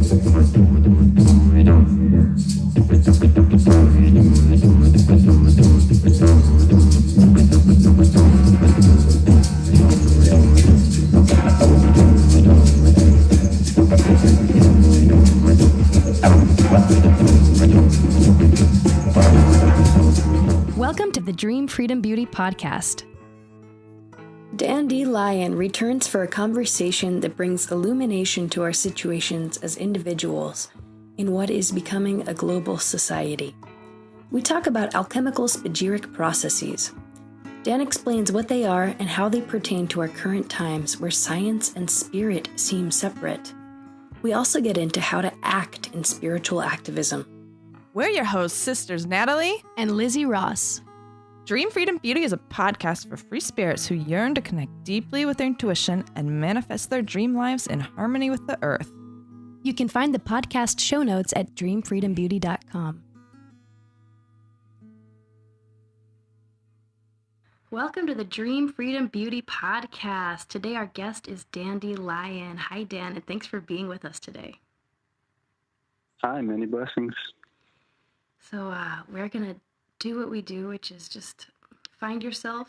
Welcome to the Dream Freedom Beauty Podcast. Dan D. Lyon returns for a conversation that brings illumination to our situations as individuals in what is becoming a global society. We talk about alchemical spagyric processes. Dan explains what they are and how they pertain to our current times where science and spirit seem separate. We also get into how to act in spiritual activism. We're your hosts, Sisters Natalie And Lizzie Ross. Dream Freedom Beauty is a podcast for free spirits who yearn to connect deeply with their intuition and manifest their dream lives in harmony with the earth. You can find the podcast show notes at dreamfreedombeauty.com. Welcome to the Dream Freedom Beauty Podcast. Today our guest is Dan D. Lyon. Hi, Dan, and thanks for being with us today. Hi, many blessings. So we're going to do what we do, which is just find yourself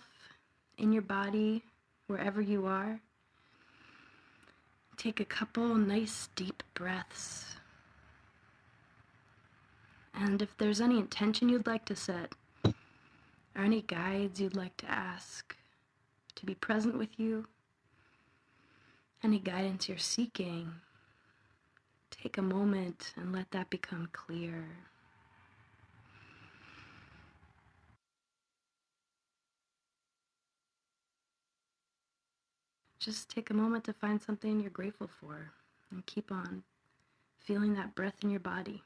in your body, wherever you are. Take a couple nice deep breaths. And if there's any intention you'd like to set, or any guides you'd like to ask to be present with you, any guidance you're seeking, take a moment and let that become clear. Just take a moment to find something you're grateful for and keep on feeling that breath in your body.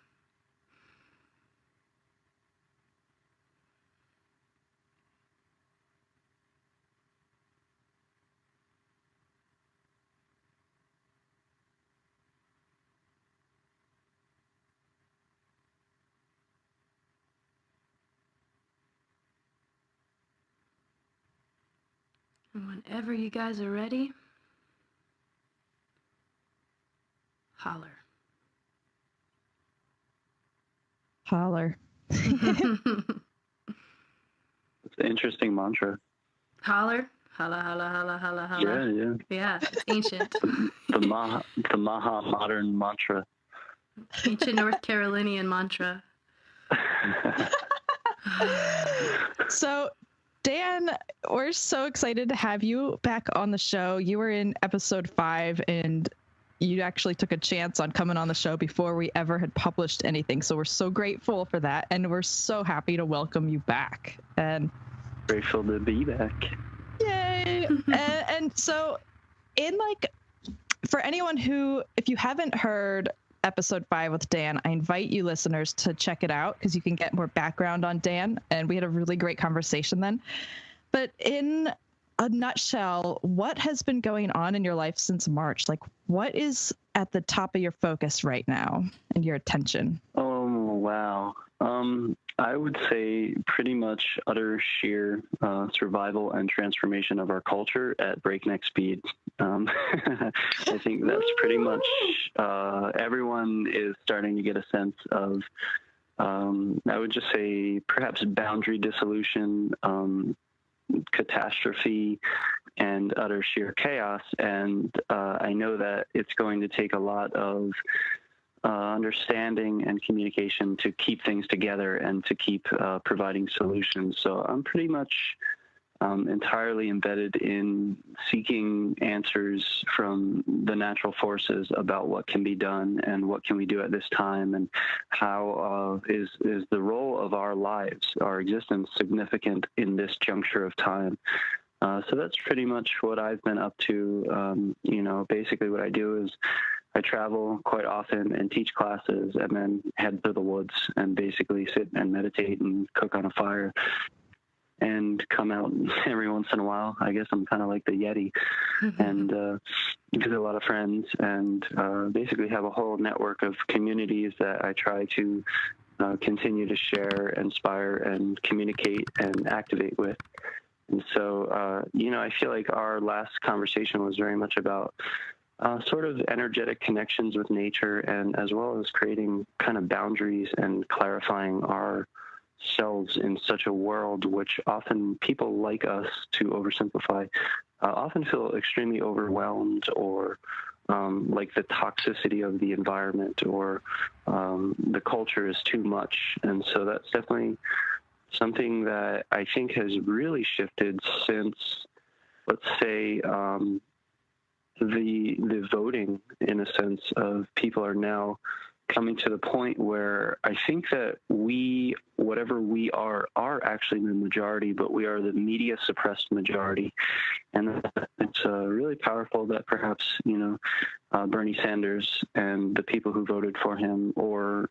And whenever you guys are ready, holler. Holler. It's an interesting mantra. Holler? Holla, holla, holla, holla, holla. Yeah. Yeah, it's ancient. The Maha modern mantra. Ancient North Carolinian mantra. So, Dan, we're so excited to have you back on the show. You were in episode 5 and you actually took a chance on coming on the show before we ever had published anything. So we're so grateful for that. And we're so happy to welcome you back. And Grateful to be back. yay. and so for anyone who, if you haven't heard episode 5 with Dan, I invite you listeners to check it out because you can get more background on Dan, and we had a really great conversation then. But in a nutshell, what has been going on in your life since March? Like, what is at the top of your focus right now and your attention? Oh, wow. I would say pretty much utter sheer survival and transformation of our culture at breakneck speed. I think that's pretty much everyone is starting to get a sense of, I would just say perhaps boundary dissolution, catastrophe, and utter sheer chaos. And I know that it's going to take a lot of understanding and communication to keep things together and to keep providing solutions. So I'm pretty much entirely embedded in seeking answers from the natural forces about what can be done and what can we do at this time, and how is the role of our lives, our existence, significant in this juncture of time. So that's pretty much what I've been up to. Basically what I do is I travel quite often and teach classes and then head to the woods and basically sit and meditate and cook on a fire and come out every once in a while. I guess I'm kind of like the Yeti and visit a lot of friends and basically have a whole network of communities that I try to continue to share, inspire, and communicate and activate with. And so, I feel like our last conversation was very much about sort of energetic connections with nature, and as well as creating kind of boundaries and clarifying ourselves in such a world which often people like us, to oversimplify, often feel extremely overwhelmed, or like the toxicity of the environment, or the culture is too much. And so that's definitely something that I think has really shifted since, let's say, the voting, in a sense, of people are now coming to the point where I think that we, whatever we are actually the majority, but we are the media suppressed majority. And it's really powerful that perhaps, you know, Bernie Sanders and the people who voted for him, or,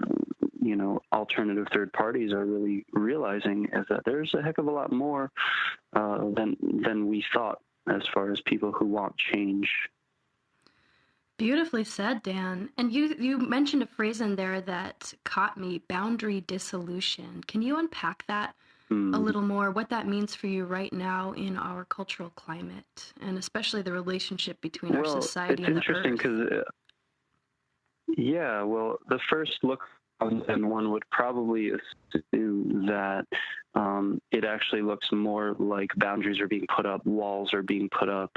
you know, alternative third parties, are really realizing is that there's a heck of a lot more than we thought as far as people who want change. Beautifully said, Dan. And you mentioned a phrase in there that caught me, boundary dissolution. Can you unpack that a little more, what that means for you right now in our cultural climate, and especially the relationship between our society and the earth? It's interesting because, the first look and one would probably assume that it actually looks more like boundaries are being put up, walls are being put up,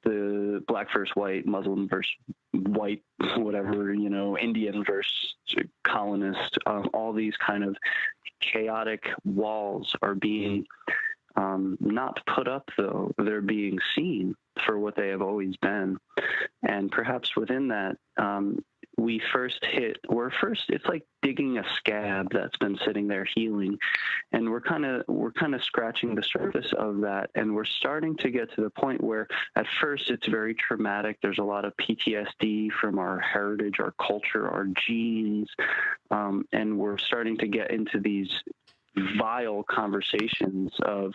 the black versus white, Muslim versus white, whatever, you know, Indian versus colonist, all these kind of chaotic walls are being not put up, though. They're being seen for what they have always been. And perhaps within that, it's like digging a scab that's been sitting there healing, and we're kind of scratching the surface of that, and we're starting to get to the point where at first it's very traumatic. There's a lot of PTSD from our heritage, our culture, our genes, and we're starting to get into these vile conversations of,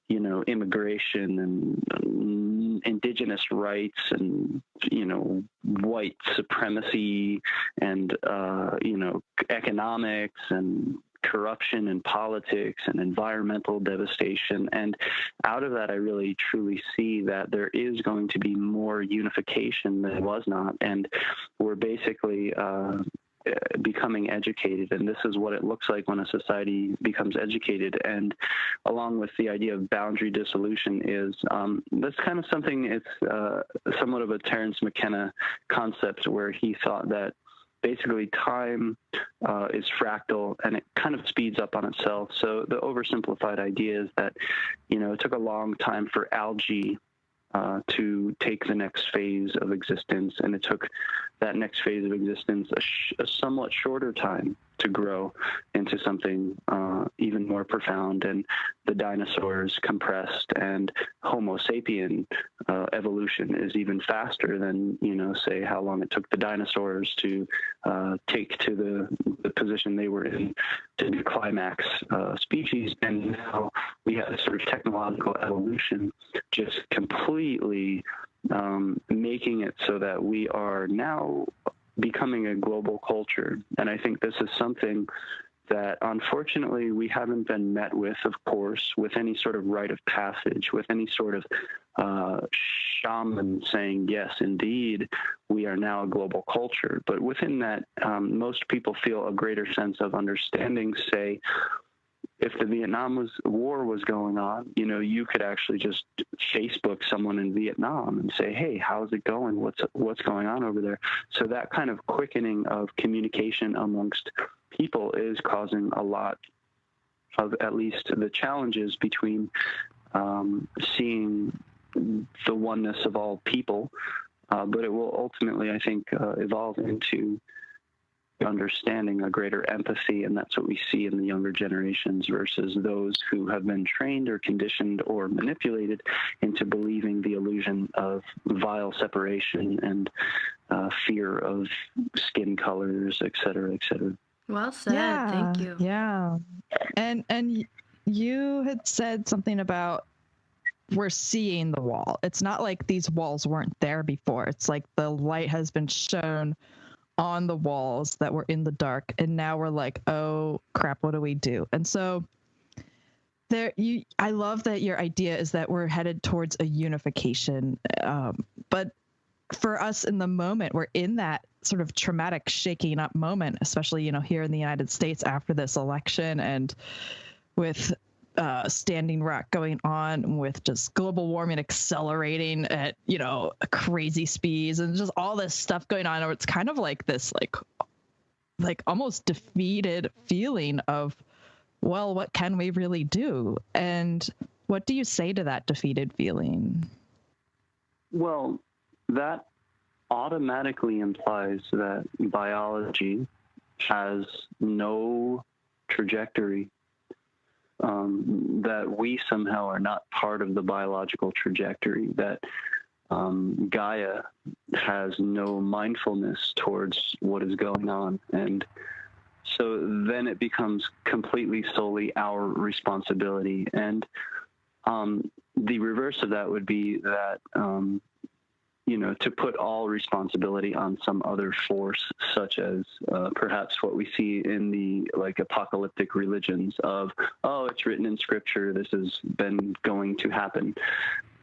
you know, immigration and indigenous rights and, you know, white supremacy and, you know, economics and corruption and politics and environmental devastation. And out of that, I really truly see that there is going to be more unification than was not. And we're basically becoming educated, and this is what it looks like when a society becomes educated. And along with the idea of boundary dissolution is that's kind of something, it's somewhat of a Terence McKenna concept, where he thought that basically time is fractal and it kind of speeds up on itself. So the oversimplified idea is that, you know, it took a long time for algae to take the next phase of existence, and it took that next phase of existence a somewhat shorter time to grow into something even more profound. And the dinosaurs compressed, and Homo sapien evolution is even faster than, you know, say how long it took the dinosaurs to take to the position they were in to be climax species. And now we have this sort of technological evolution just completely making it so that we are now becoming a global culture. And I think this is something that unfortunately we haven't been met with, of course, with any sort of rite of passage, with any sort of shaman saying, yes, indeed, we are now a global culture. But within that, most people feel a greater sense of understanding. Say, if the Vietnam War was going on, you know, you could actually just Facebook someone in Vietnam and say, hey, how's it going? What's going on over there? So that kind of quickening of communication amongst people is causing a lot of at least the challenges between seeing the oneness of all people. But it will ultimately, I think, evolve into understanding, a greater empathy, and that's what we see in the younger generations versus those who have been trained or conditioned or manipulated into believing the illusion of vile separation and fear of skin colors, et cetera, et cetera. Well said. Yeah, thank you. Yeah. And you had said something about we're seeing the wall. It's not like these walls weren't there before. It's like the light has been shown on the walls that were in the dark, and now we're like, oh crap, what do we do? And so I love that your idea is that we're headed towards a unification, but for us in the moment, we're in that sort of traumatic shaking up moment, especially, you know, here in the United States after this election, and with Standing Rock going on, with just global warming accelerating at, you know, crazy speeds, and just all this stuff going on. Or it's kind of like this, like almost defeated feeling of, well, what can we really do? And what do you say to that defeated feeling? Well, that automatically implies that biology has no trajectory, that we somehow are not part of the biological trajectory, that Gaia has no mindfulness towards what is going on. And so then it becomes completely solely our responsibility. And the reverse of that would be that, you know, to put all responsibility on some other force, such as perhaps what we see in the like apocalyptic religions of, oh, it's written in scripture, this has been going to happen.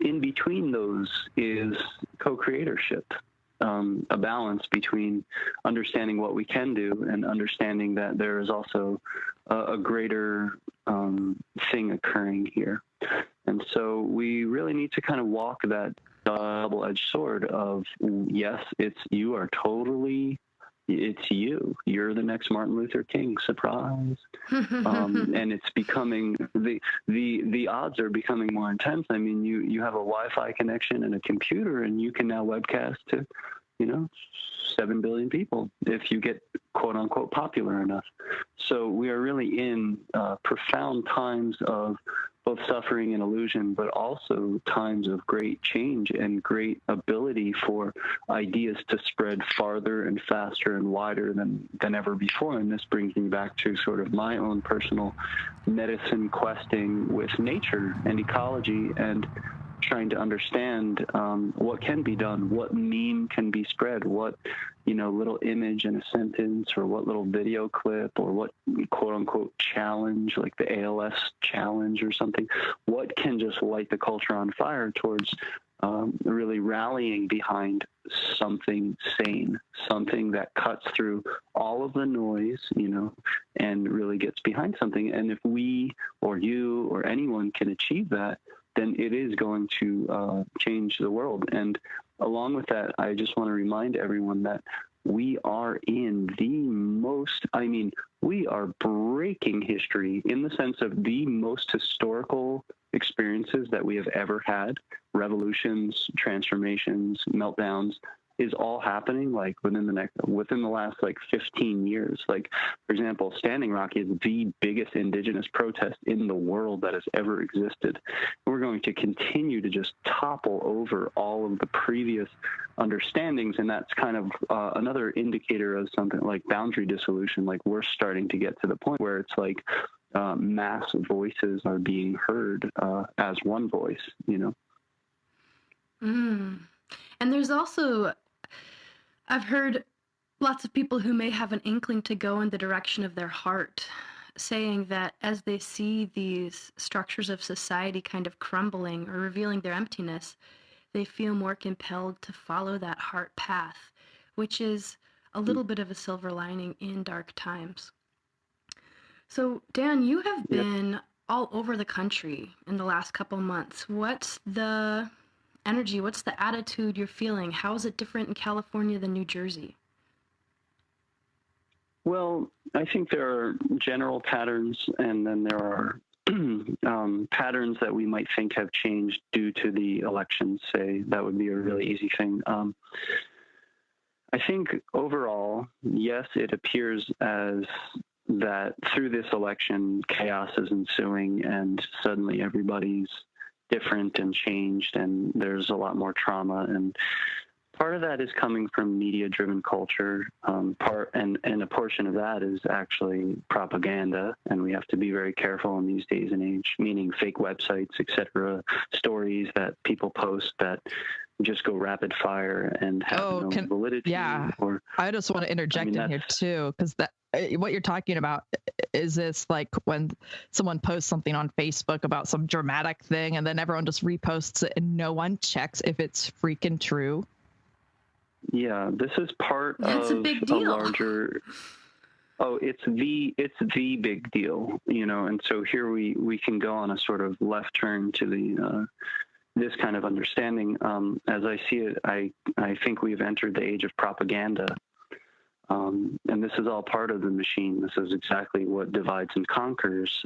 In between those is co-creatorship, a balance between understanding what we can do and understanding that there is also a greater thing occurring here. And so we really need to kind of walk that double-edged sword of, yes, it's you are totally, it's you. You're the next Martin Luther King, surprise. And it's becoming, the odds are becoming more intense. I mean, you have a Wi-Fi connection and a computer, and you can now webcast to, you know, 7 billion people if you get quote unquote popular enough. So we are really in profound times of both suffering and illusion, but also times of great change and great ability for ideas to spread farther and faster and wider than ever before. And this brings me back to sort of my own personal medicine questing with nature and ecology, and trying to understand what can be done, what meme can be spread, what, you know, little image in a sentence, or what little video clip, or what quote unquote challenge, like the ALS challenge or something, what can just light the culture on fire towards really rallying behind something sane, something that cuts through all of the noise, you know, and really gets behind something. And if we or you or anyone can achieve that, then it is going to change the world. And along with that, I just want to remind everyone that we are in the most, I mean, we are breaking history in the sense of the most historical experiences that we have ever had. Revolutions, transformations, meltdowns is all happening like within the last like 15 years. Like, for example, Standing Rock is the biggest indigenous protest in the world that has ever existed. We're going to continue to just topple over all of the previous understandings, and that's kind of another indicator of something like boundary dissolution. Like, we're starting to get to the point where it's like mass voices are being heard as one voice, you know? And there's also, I've heard lots of people who may have an inkling to go in the direction of their heart, saying that as they see these structures of society kind of crumbling or revealing their emptiness, they feel more compelled to follow that heart path, which is a little bit of a silver lining in dark times. So, Dan, you have been all over the country in the last couple months. What's the energy? What's the attitude you're feeling? How is it different in California than New Jersey? Well, I think there are general patterns, and then there are patterns that we might think have changed due to the elections, say. That would be a really easy thing. I think overall, yes, it appears as that through this election, chaos is ensuing, and suddenly everybody's different and changed, and there's a lot more trauma. And part of that is coming from media-driven culture. And a portion of that is actually propaganda, and we have to be very careful in these days and age, meaning fake websites, etc., stories that people post that just go rapid fire and have no validity. Yeah, I just want to interject in here too, because that what you're talking about is this like when someone posts something on Facebook about some dramatic thing, and then everyone just reposts it, and no one checks if it's freaking true. Yeah, this is part That's of a big deal. larger. Oh, it's the big deal, and so here we can go on a sort of left turn to the this kind of understanding. As I see it, I think we've entered the age of propaganda, and this is all part of the machine. This is exactly what divides and conquers.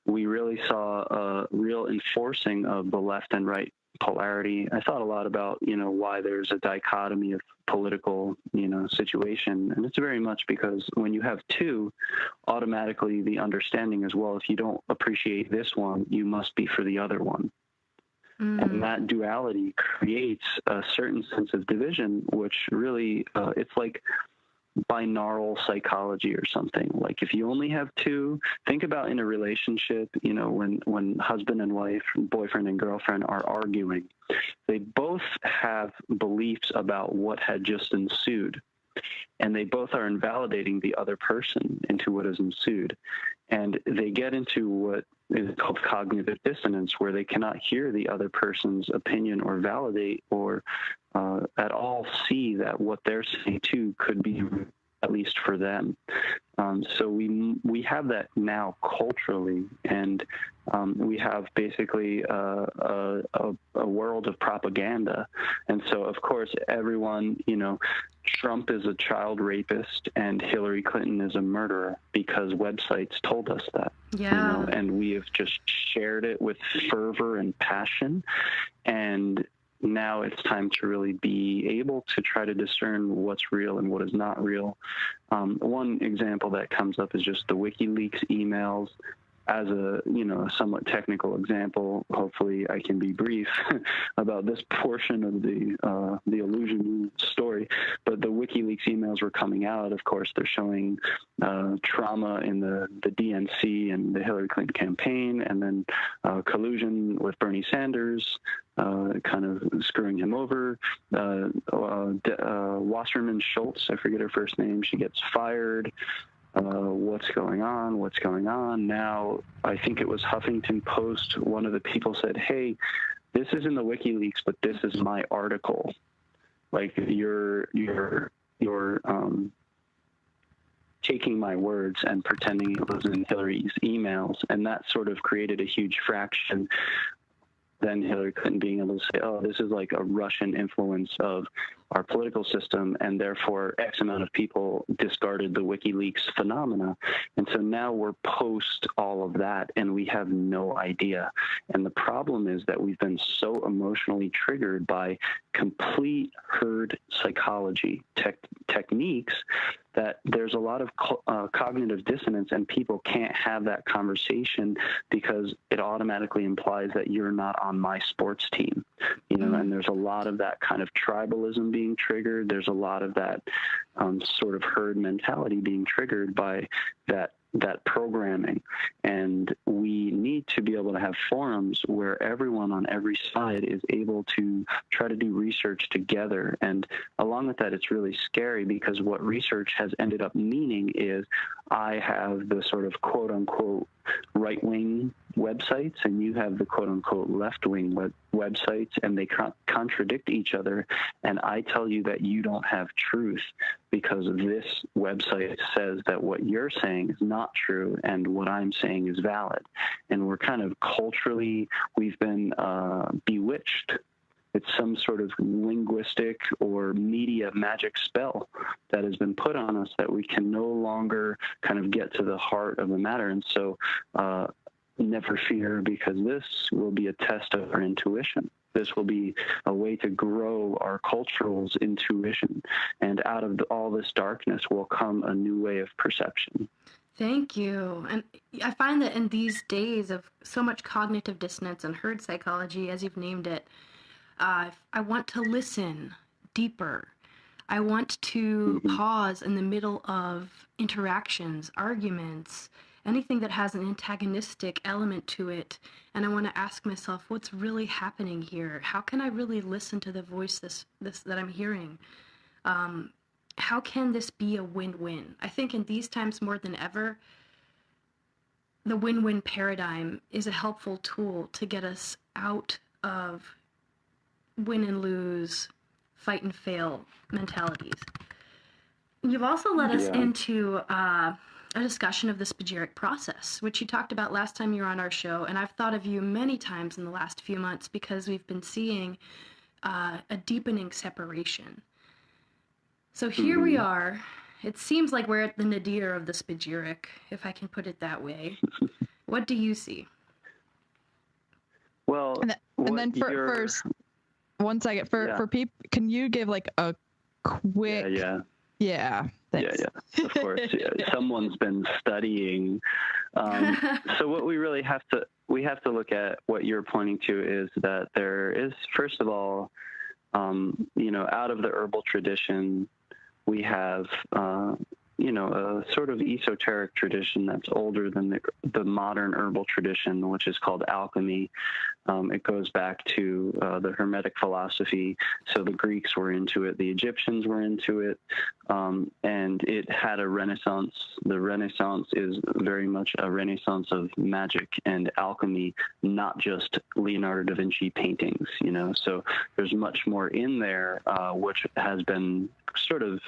We really saw a real enforcing of the left and right polarity. I thought a lot about, why there's a dichotomy of political, situation. And it's very much because when you have two, automatically the understanding is, well, if you don't appreciate this one, you must be for the other one. And that duality creates a certain sense of division, which really, it's like binaural psychology or something. Like if you only have two, think about in a relationship, when husband and wife, boyfriend and girlfriend are arguing, they both have beliefs about what had just ensued, and they both are invalidating the other person into what has ensued. And they get into what is called cognitive dissonance, where they cannot hear the other person's opinion or validate or at all see that what they're saying too could be at least for them. So we have that now culturally, and we have basically a world of propaganda. And so, of course, everyone, Trump is a child rapist and Hillary Clinton is a murderer because websites told us that. Yeah. And we have just shared it with fervor and passion. And now it's time to really be able to try to discern what's real and what is not real. One example that comes up is just the WikiLeaks emails. As a somewhat technical example, hopefully I can be brief about this portion of the illusion story. But the WikiLeaks emails were coming out. Of course, they're showing trauma in the DNC and the Hillary Clinton campaign, and then collusion with Bernie Sanders, kind of screwing him over. Wasserman Schultz, I forget her first name, she gets fired. What's going on? Now, I think it was Huffington Post, one of the people said, hey, this is in the WikiLeaks, but this is my article. Like, you're taking my words and pretending it was in Hillary's emails. And that sort of created a huge fraction. Then Hillary Clinton being able to say, oh, this is like a Russian influence of our political system, and therefore X amount of people discarded the WikiLeaks phenomena. And so now we're post all of that, and we have no idea. And the problem is that we've been so emotionally triggered by complete herd psychology techniques that there's a lot of cognitive dissonance, and people can't have that conversation because it automatically implies that you're not on my sports team, and there's a lot of that kind of tribalism being triggered. There's a lot of that sort of herd mentality being triggered by that programming. And we need to be able to have forums where everyone on every side is able to try to do research together. And along with that, it's really scary because what research has ended up meaning is I have the sort of quote unquote right-wing websites, and you have the quote-unquote left-wing websites, and they contradict each other. And I tell you that you don't have truth because this website says that what you're saying is not true and what I'm saying is valid. And we're kind of culturally, we've been bewitched. It's some sort of linguistic or media magic spell that has been put on us that we can no longer kind of get to the heart of the matter. And so never fear, because this will be a test of our intuition. This will be a way to grow our cultural's intuition. And out of all this darkness will come a new way of perception. Thank you. And I find that in these days of so much cognitive dissonance and herd psychology, as you've named it, I want to listen deeper. I want to pause in the middle of interactions, arguments, anything that has an antagonistic element to it. And I want to ask myself, what's really happening here? How can I really listen to the voice this that I'm hearing? How can this be a win-win? I think in these times more than ever, the win-win paradigm is a helpful tool to get us out of win and lose fight and fail mentalities. You've also led us into a discussion of the spagyric process, which you talked about last time you were on our show, and I've thought of you many times in the last few months because we've been seeing a deepening separation. So here we are. It seems like we're at the nadir of the spagyric, if I can put it that way. What do you see? Well, and then for 1 second, for people, can you give like a quick? Yeah. Thanks. Yeah, of course. Yeah. Someone's been studying. So what we really have to look at, what you're pointing to, is that there is, first of all, out of the herbal tradition, we have, a sort of esoteric tradition that's older than the modern herbal tradition, which is called alchemy. It goes back to the Hermetic philosophy. So the Greeks were into it, the Egyptians were into it, and it had a renaissance. The Renaissance is very much a renaissance of magic and alchemy, not just Leonardo da Vinci paintings, So there's much more in there, which has been sort of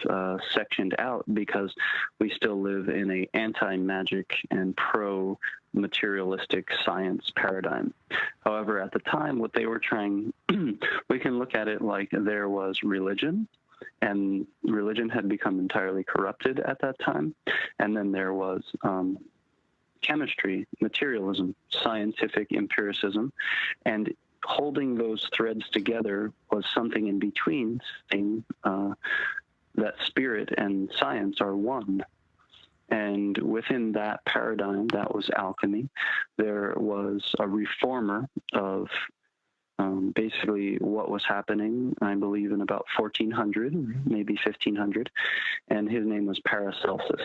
sectioned out because we still live in a anti-magic and pro-materialistic science paradigm. However, at the time, what they were trying, we can look at it like there was religion, and religion had become entirely corrupted at that time. And then there was chemistry, materialism, scientific empiricism, and holding those threads together was something in between, saying that spirit and science are one. And within that paradigm, that was alchemy. There was a reformer of basically what was happening, I believe, in about 1400, maybe 1500, and his name was Paracelsus.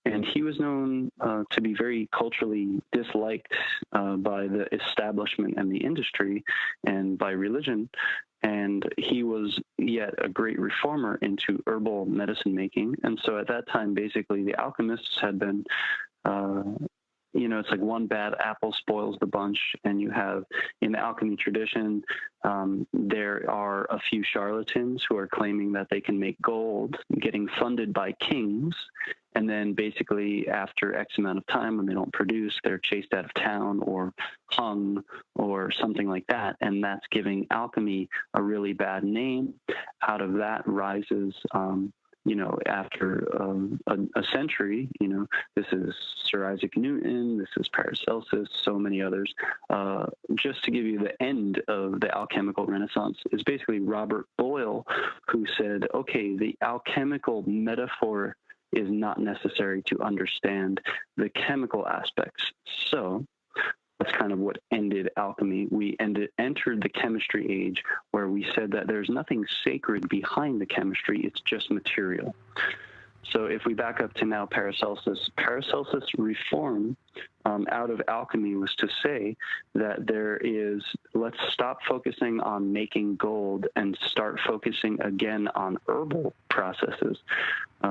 And he was known to be very culturally disliked by the establishment and the industry and by religion. And he was yet a great reformer into herbal medicine making. And so at that time, basically, the alchemists had been, it's like one bad apple spoils the bunch. And you have, in the alchemy tradition, there are a few charlatans who are claiming that they can make gold, getting funded by kings. And then basically after X amount of time, when they don't produce, they're chased out of town or hung or something like that. And that's giving alchemy a really bad name. Out of that rises, after a century, this is Sir Isaac Newton, this is Paracelsus, so many others. Just to give you the end of the alchemical renaissance is basically Robert Boyle, who said, okay, the alchemical metaphor is not necessary to understand the chemical aspects. So that's kind of what ended alchemy. We entered the chemistry age, where we said that there's nothing sacred behind the chemistry, it's just material. So if we back up to now Paracelsus' reform out of alchemy was to say that let's stop focusing on making gold and start focusing again on herbal processes.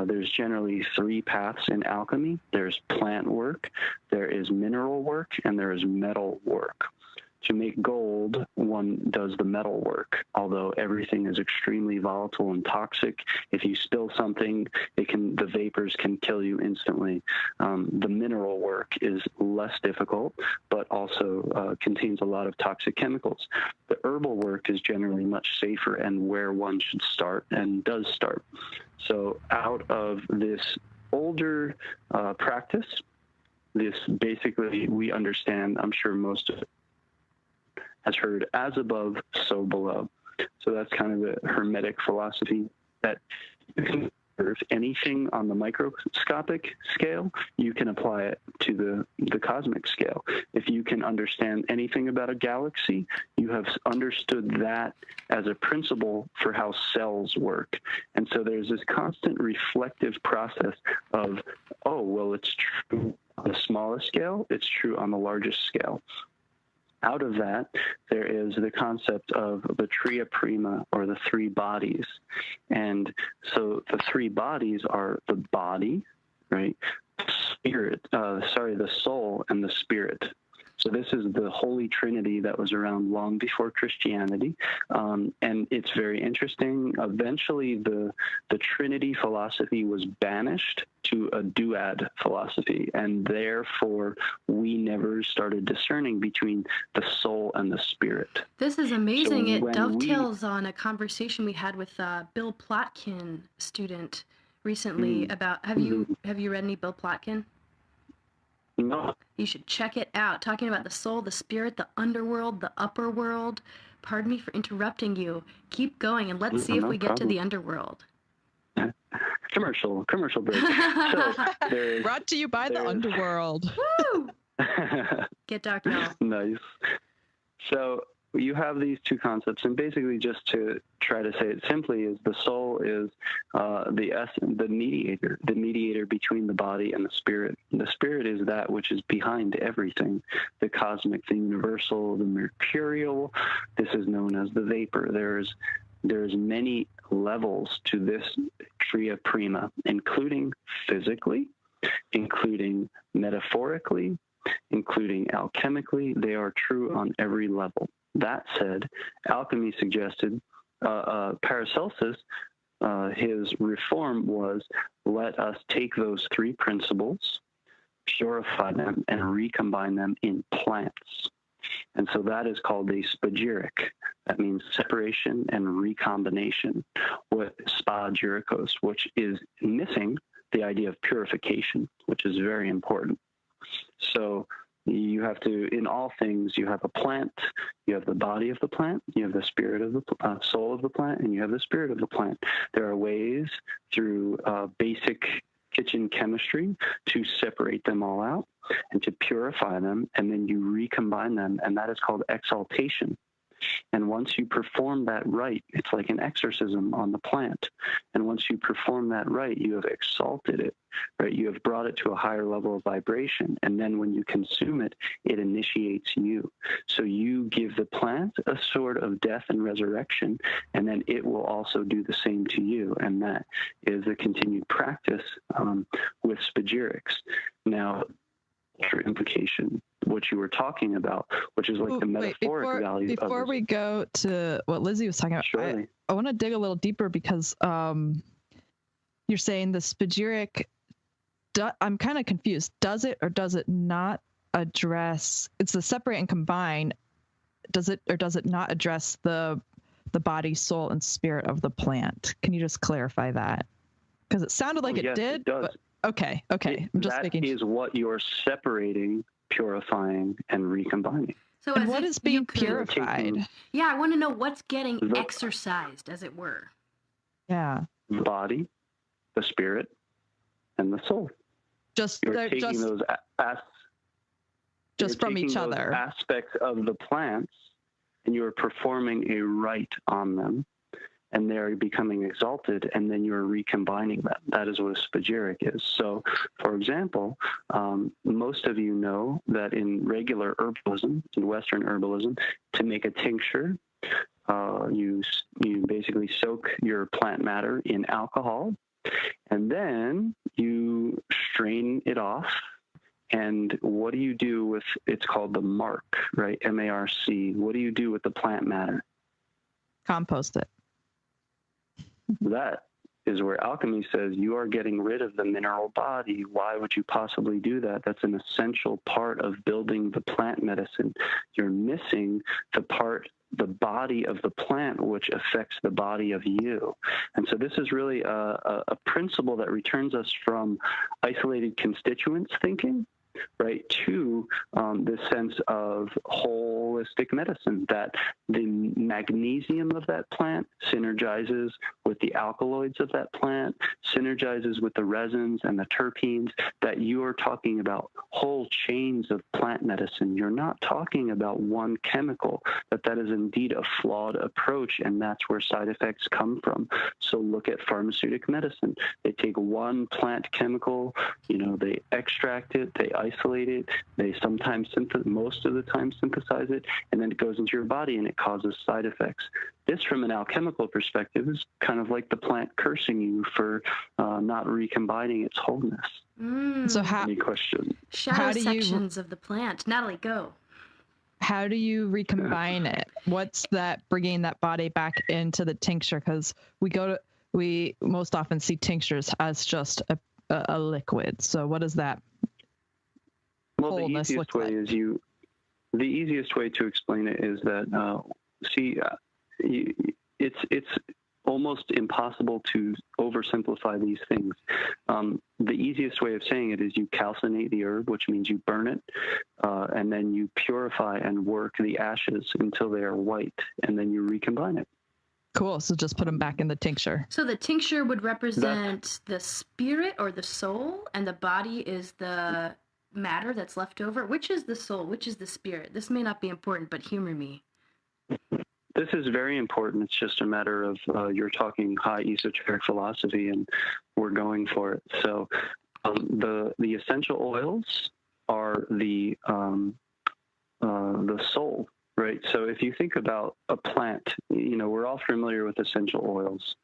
There's generally 3 paths in alchemy. There's plant work, there is mineral work, and there is metal work. To make gold, one does the metal work, although everything is extremely volatile and toxic. If you spill something, the vapors can kill you instantly. The mineral work is less difficult, but also contains a lot of toxic chemicals. The herbal work is generally much safer and where one should start and does start. So out of this older practice, this basically we understand, I'm sure most of it has heard, as above, so below. So that's kind of the Hermetic philosophy, that you can observe anything on the microscopic scale, you can apply it to the cosmic scale. If you can understand anything about a galaxy, you have understood that as a principle for how cells work. And so there's this constant reflective process of, oh, well, it's true on the smallest scale, it's true on the largest scale. Out of that, there is the concept of the tria prima, or the 3 bodies. And so the 3 bodies are the body, right? The soul and the spirit. So this is the Holy Trinity that was around long before Christianity, and it's very interesting. Eventually, the Trinity philosophy was banished to a duad philosophy, and therefore we never started discerning between the soul and the spirit. This is amazing. So It dovetails on a conversation we had with Bill Plotkin, student, recently about. Have you read any Bill Plotkin? No. You should check it out. Talking about the soul, the spirit, the underworld, the upper world. Pardon me for interrupting you. Keep going, and let's see if we get to the underworld. Commercial break. So brought to you by the underworld. Woo! Get dark now. Nice. So you have these two concepts, and basically, just to try to say it simply, is the soul is the mediator between the body and the spirit. The spirit is that which is behind everything, the cosmic, the universal, the mercurial. This is known as the vapor. There's many levels to this tria prima, including physically, including metaphorically, including alchemically. They are true on every level. That said, alchemy suggested, Paracelsus, his reform was, let us take those three principles, purify them, and recombine them in plants. And so that is called a spagyric. That means separation and recombination, with spagyricos, which is missing the idea of purification, which is very important. So you have to, in all things, you have a plant, you have the body of the plant, you have the spirit of the soul of the plant, and you have the spirit of the plant. There are ways through basic kitchen chemistry to separate them all out and to purify them, and then you recombine them, and that is called exaltation. And once you perform that right, it's like an exorcism on the plant. And once you perform that right, you have exalted it, right? You have brought it to a higher level of vibration. And then when you consume it, it initiates you. So you give the plant a sort of death and resurrection, and then it will also do the same to you. And that is a continued practice with spagyrics. Now, for implication, what you were talking about, which is like the metaphoric value. Before we go to what Lizzie was talking about, surely. I want to dig a little deeper, because you're saying the spagyric, I'm kind of confused. Does it or does it not address, it's the separate and combine, does it or does it not address the body, soul, and spirit of the plant? Can you just clarify that? Because it sounded like it did. It does. But okay. I'm just making sure. That is what you're separating, purifying, and recombining. So and what is being purified? Yeah, I want to know what's getting exercised, as it were. Yeah. The body, the spirit, and the soul. You're taking those from each other aspects of the plants, and you're performing a rite on them, and they're becoming exalted, and then you're recombining them. That is what a spagyric is. So, for example, most of you know that in regular herbalism, in Western herbalism, to make a tincture, you basically soak your plant matter in alcohol, and then you strain it off. And what do you do with, it's called the marc, right? M-A-R-C. What do you do with the plant matter? Compost it. That is where alchemy says you are getting rid of the mineral body. Why would you possibly do that? That's an essential part of building the plant medicine. You're missing the body of the plant, which affects the body of you. And so this is really a principle that returns us from isolated constituents thinking, right, to this sense of holistic medicine, that the magnesium of that plant synergizes with the alkaloids of that plant, synergizes with the resins and the terpenes, that you are talking about whole chains of plant medicine. You're not talking about one chemical, that is indeed a flawed approach, and that's where side effects come from. So look at pharmaceutical medicine. They take one plant chemical, they extract it, they isolate it, they sometimes most of the time synthesize it, and then it goes into your body and it causes side effects. This, from an alchemical perspective, is kind of like the plant cursing you for not recombining its wholeness. So any question? Shadow sections of the plant. Natalie, go. how do you recombine it? What's that bringing that body back into the tincture? Because we most often see tinctures as just a liquid. So what does that wholeness look like? The easiest way to explain it is that it's almost impossible to oversimplify these things. The easiest way of saying it is you calcinate the herb, which means you burn it, and then you purify and work the ashes until they are white, and then you recombine it. Cool. So just put them back in the tincture. So the tincture would represent the spirit or the soul, and the body is the matter that's left over. Which is the soul? Which is the spirit? This may not be important, but humor me. This is very important. It's just a matter of you're talking high esoteric philosophy, and we're going for it. So the essential oils are the soul, right? So if you think about a plant, we're all familiar with essential oils.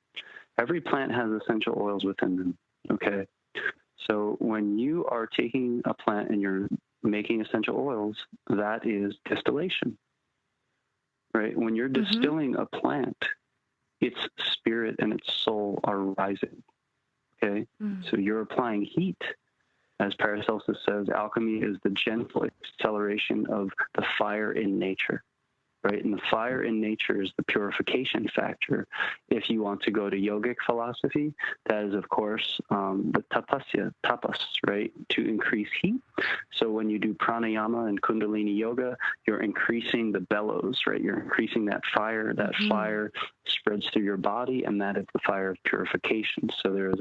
Every plant has essential oils within them, okay? So when you are taking a plant and you're making essential oils, that is distillation. Right? When you're distilling a plant, its spirit and its soul are rising. Okay? So you're applying heat. As Paracelsus says, alchemy is the gentle acceleration of the fire in nature. Right? And the fire in nature is the purification factor. If you want to go to yogic philosophy, that is, of course, the tapas, right? To increase heat. So when you do pranayama and kundalini yoga, you're increasing the bellows, right? You're increasing that fire. That fire spreads through your body, and that is the fire of purification. So there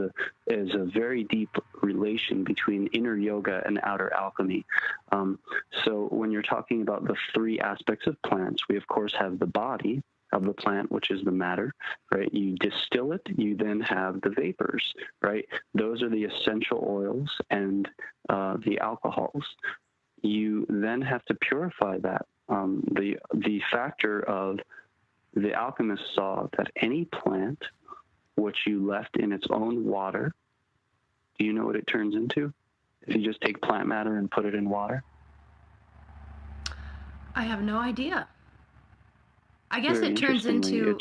is a very deep relation between inner yoga and outer alchemy. So when you're talking about the three aspects of plants, we of course have the body of the plant, which is the matter, right? You distill it, you then have the vapors, right? Those are the essential oils and the alcohols. You then have to purify that. The factor of the alchemist saw that any plant which you left in its own water, do you know what it turns into? If you just take plant matter and put it in water? I have no idea. I guess it turns into...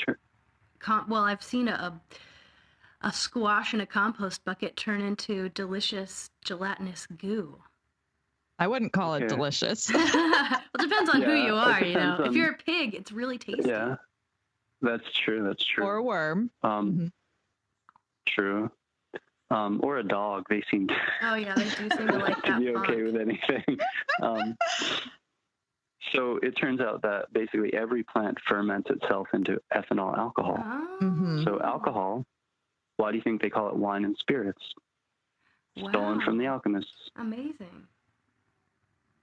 I've seen a squash in a compost bucket turn into delicious gelatinous goo. I wouldn't call it delicious. Well, it depends on who you are, If you're a pig, it's really tasty. Yeah, that's true. Or a worm. True. Or a dog. They seem to... Oh, yeah, they do seem to like that. To be okay with anything. So it turns out that basically every plant ferments itself into ethanol alcohol. Oh. So alcohol, why do you think they call it wine and spirits? Stolen from the alchemists. Amazing.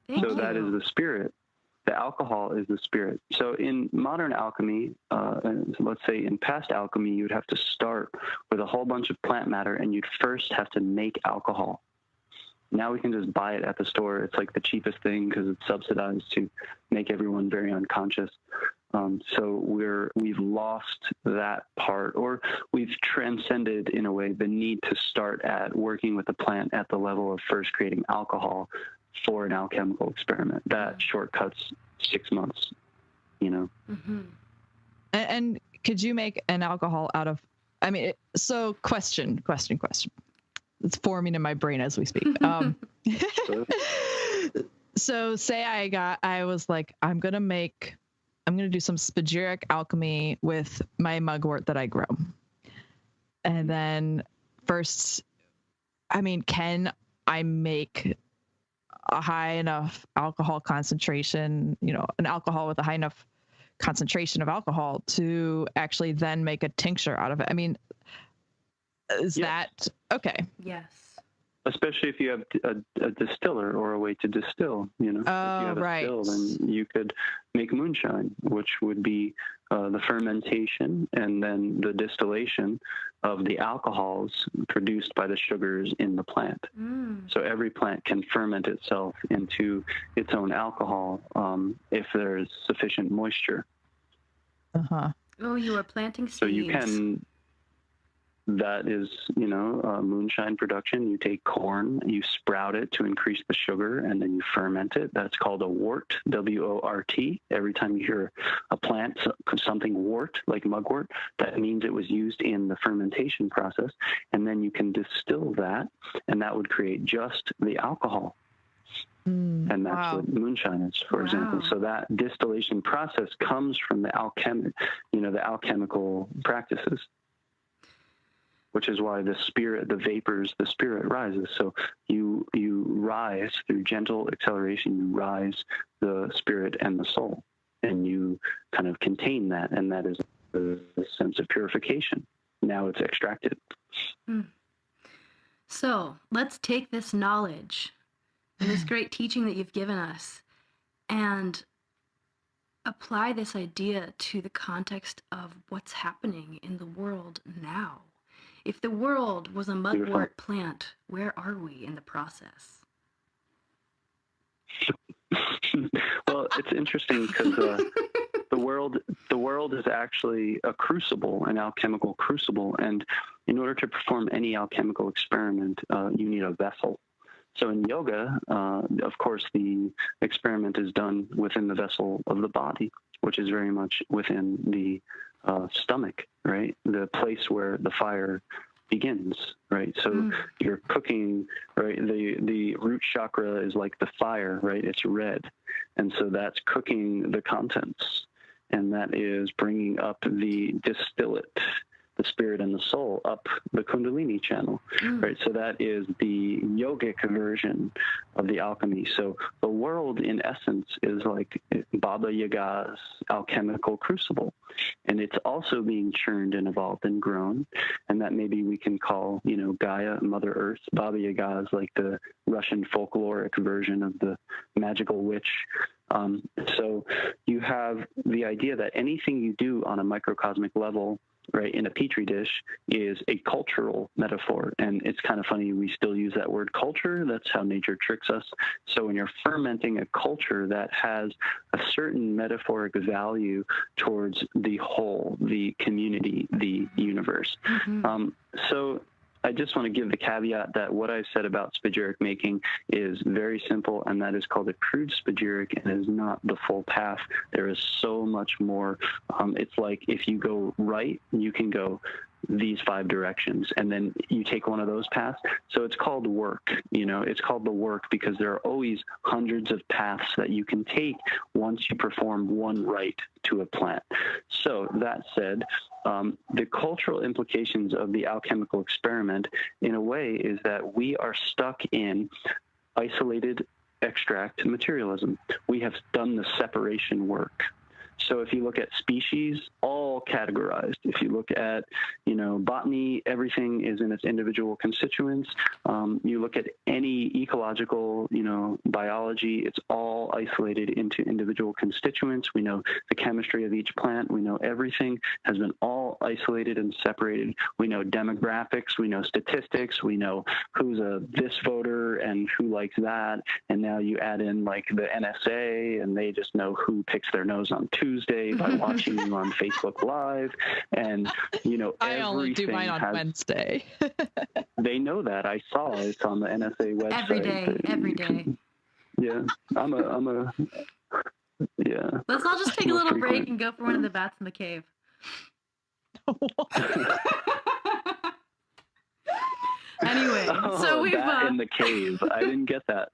Thank you. That is the spirit. The alcohol is the spirit. So in modern alchemy, let's say in past alchemy, you'd have to start with a whole bunch of plant matter, and you'd first have to make alcohol. Now we can just buy it at the store. It's like the cheapest thing because it's subsidized to make everyone very unconscious. So we've lost that part, or we've transcended in a way the need to start at working with the plant at the level of first creating alcohol for an alchemical experiment. That shortcuts 6 months, And could you make an alcohol out of, question. It's forming in my brain as we speak. So say I was like, I'm going to do some spagyric alchemy with my mugwort that I grow. And then first, can I make a high enough alcohol concentration, an alcohol with a high enough concentration of alcohol to actually then make a tincture out of it? Is that okay? Yes. Especially if you have a distiller or a way to distill, if you have a still, then you could make moonshine, which would be the fermentation and then the distillation of the alcohols produced by the sugars in the plant. So every plant can ferment itself into its own alcohol if there's sufficient moisture. Oh, you are planting seeds. So you can... that is, moonshine production. You take corn, you sprout it to increase the sugar, and then you ferment it. That's called a wort, W-O-R-T. Every time you hear a plant, something wort, like mugwort, that means it was used in the fermentation process. And then you can distill that, and that would create just the alcohol. And that's what moonshine is, for example. So that distillation process comes from the alchemical practices, which is why the spirit rises. So you rise through gentle acceleration, you rise the spirit and the soul, and you kind of contain that, and that is the sense of purification. Now it's extracted. So let's take this knowledge and this great teaching that you've given us and apply this idea to the context of what's happening in the world now. If the world was a mugwort plant, where are we in the process? Well, it's interesting because the world is actually a crucible, an alchemical crucible, and in order to perform any alchemical experiment, you need a vessel. So in yoga, of course, the experiment is done within the vessel of the body, which is very much within the stomach, right? The place where the fire begins, right? So you're cooking, right? The root chakra is like the fire, right? It's red. And so that's cooking the contents. And that is bringing up the distillate, the spirit and the soul, up the Kundalini channel, right? So that is the yogic version of the alchemy. So the world, in essence, is like Baba Yaga's alchemical crucible, and it's also being churned and evolved and grown, and that maybe we can call, Gaia, Mother Earth. Baba Yaga is like the Russian folkloric version of the magical witch. So you have the idea that anything you do on a microcosmic level, right, in a petri dish, is a cultural metaphor. And it's kind of funny, we still use that word culture. That's how nature tricks us. So when you're fermenting a culture, that has a certain metaphoric value towards the whole, the community, the universe. So I just want to give the caveat that what I said about spagyric making is very simple, and that is called a crude spagyric, and is not the full path. There is so much more. It's like if you go right, you can go these 5 directions, and then you take one of those paths. So it's called work. It's called the work because there are always hundreds of paths that you can take once you perform one rite to a plant. So that said, the cultural implications of the alchemical experiment, in a way, is that we are stuck in isolated extract materialism. We have done the separation work. So if you look at species, all categorized. If you look at, botany, everything is in its individual constituents. You look at any ecological, biology, it's all isolated into individual constituents. We know the chemistry of each plant. We know everything has been all isolated and separated. We know demographics. We know statistics. We know who's this voter and who likes that. And now you add in like the NSA, and they just know who picks their nose on Tuesday by watching you on Facebook Live. And, I only do mine on Wednesday. They know that. I saw it on the NSA website. Every day. Yeah. Yeah. Let's all just take a little break and go for one of the bats in the cave. Anyway, so we've in the cave. I didn't get that.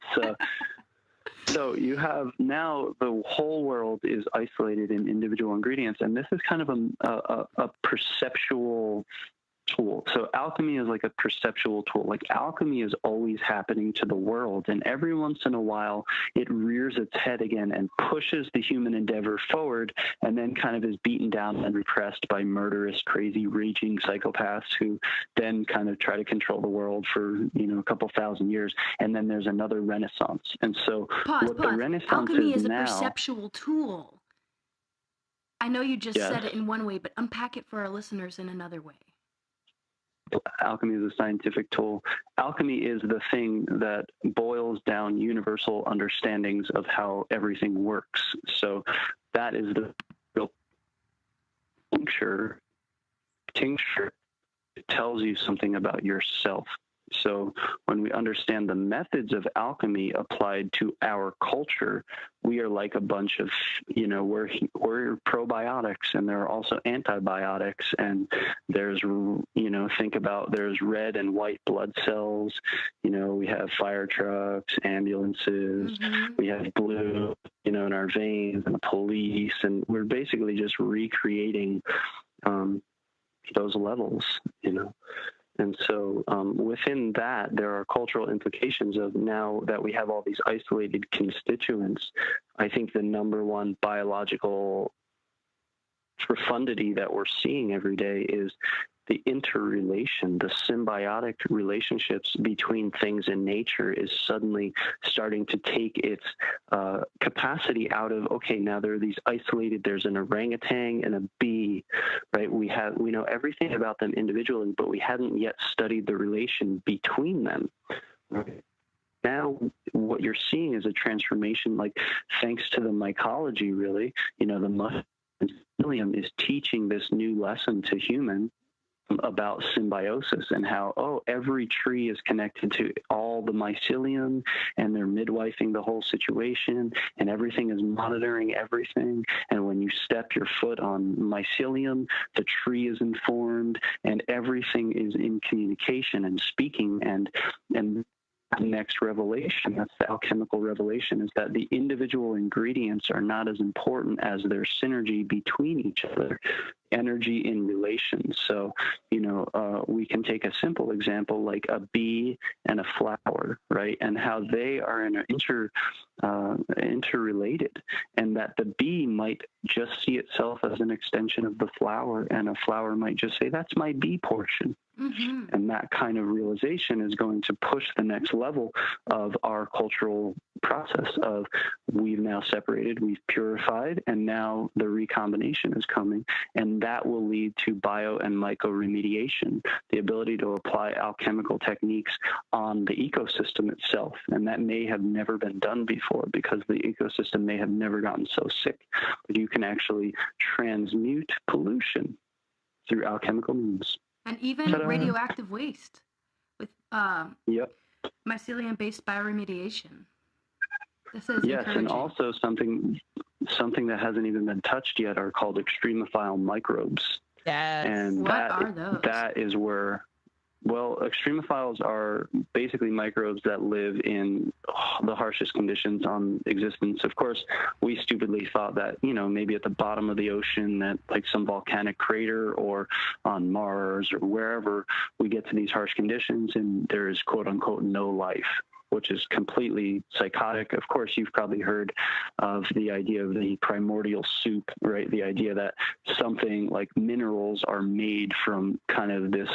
So you have now the whole world is isolated in individual ingredients, and this is kind of a perceptual tool. So alchemy is like a perceptual tool. Like alchemy is always happening to the world, and every once in a while it rears its head again and pushes the human endeavor forward, and then kind of is beaten down and repressed by murderous, crazy, raging psychopaths who then kind of try to control the world for a couple thousand years, and then there's another renaissance. And so the Renaissance alchemy is a now, perceptual tool. I know you just said it in one way, but unpack it for our listeners in another way. Alchemy is a scientific tool. Alchemy is the thing that boils down universal understandings of how everything works. So that is the real tincture tells you something about yourself. So when we understand the methods of alchemy applied to our culture, we are like a bunch of, we're probiotics, and there are also antibiotics, and there's, think about, there's red and white blood cells, we have fire trucks, ambulances, we have blue, in our veins, and the police, and we're basically just recreating those levels, And so within that, there are cultural implications of, now that we have all these isolated constituents, I think the number one biological profundity that we're seeing every day is the interrelation, the symbiotic relationships between things in nature is suddenly starting to take its capacity out of, okay, now there are these isolated, there's an orangutan and a bee, right? We know everything about them individually, but we hadn't yet studied the relation between them. Right? Now, what you're seeing is a transformation, like thanks to the mycology, really, the mycelium is teaching this new lesson to humans about symbiosis and how, every tree is connected to all the mycelium, and they're midwifing the whole situation, and everything is monitoring everything. And when you step your foot on mycelium, the tree is informed, and everything is in communication and speaking. And the next revelation, that's the alchemical revelation, is that the individual ingredients are not as important as their synergy between each other, energy in relation. So, we can take a simple example like a bee and a flower, right? And how they are interrelated, and that the bee might just see itself as an extension of the flower, and a flower might just say, that's my bee portion. And that kind of realization is going to push the next level of our cultural process of, we've now separated, we've purified, and now the recombination is coming. And that will lead to bio and mycoremediation, the ability to apply alchemical techniques on the ecosystem itself. And that may have never been done before, because the ecosystem may have never gotten so sick. But you can actually transmute pollution through alchemical means. And even radioactive waste with mycelium-based bioremediation. This is encouraging. And also something that hasn't even been touched yet are called extrymophile microbes. Yes. And what are those? That is where, extremophiles are basically microbes that live in the harshest conditions on existence. Of course, we stupidly thought that, maybe at the bottom of the ocean, that like some volcanic crater, or on Mars, or wherever, we get to these harsh conditions and there is quote unquote no life, which is completely psychotic. Of course, you've probably heard of the idea of the primordial soup, right? The idea that something like minerals are made from kind of this,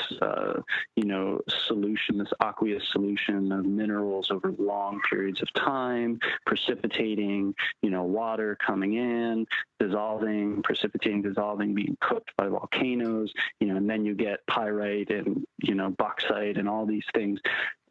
solution, this aqueous solution of minerals over long periods of time, precipitating, water coming in, dissolving, precipitating, dissolving, being cooked by volcanoes, and then you get pyrite and, bauxite and all these things.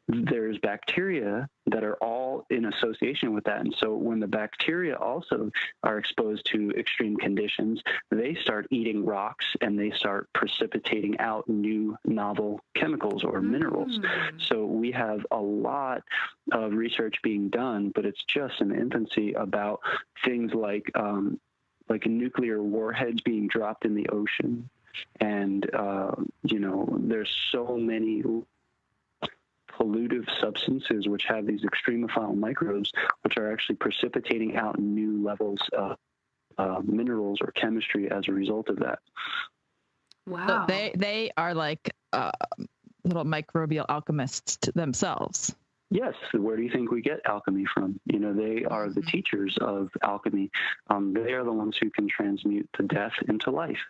There's bacteria that are all in association with that. And so when the bacteria also are exposed to extreme conditions, they start eating rocks and they start precipitating out new novel chemicals or minerals. So we have a lot of research being done, but it's just in infancy about things like nuclear warheads being dropped in the ocean. And, there's so many pollutive substances which have these extrymophile microbes, which are actually precipitating out new levels of minerals or chemistry as a result of that. Wow. So they are like little microbial alchemists themselves. Yes. Where do you think we get alchemy from? They are the teachers of alchemy. They are the ones who can transmute the death into life.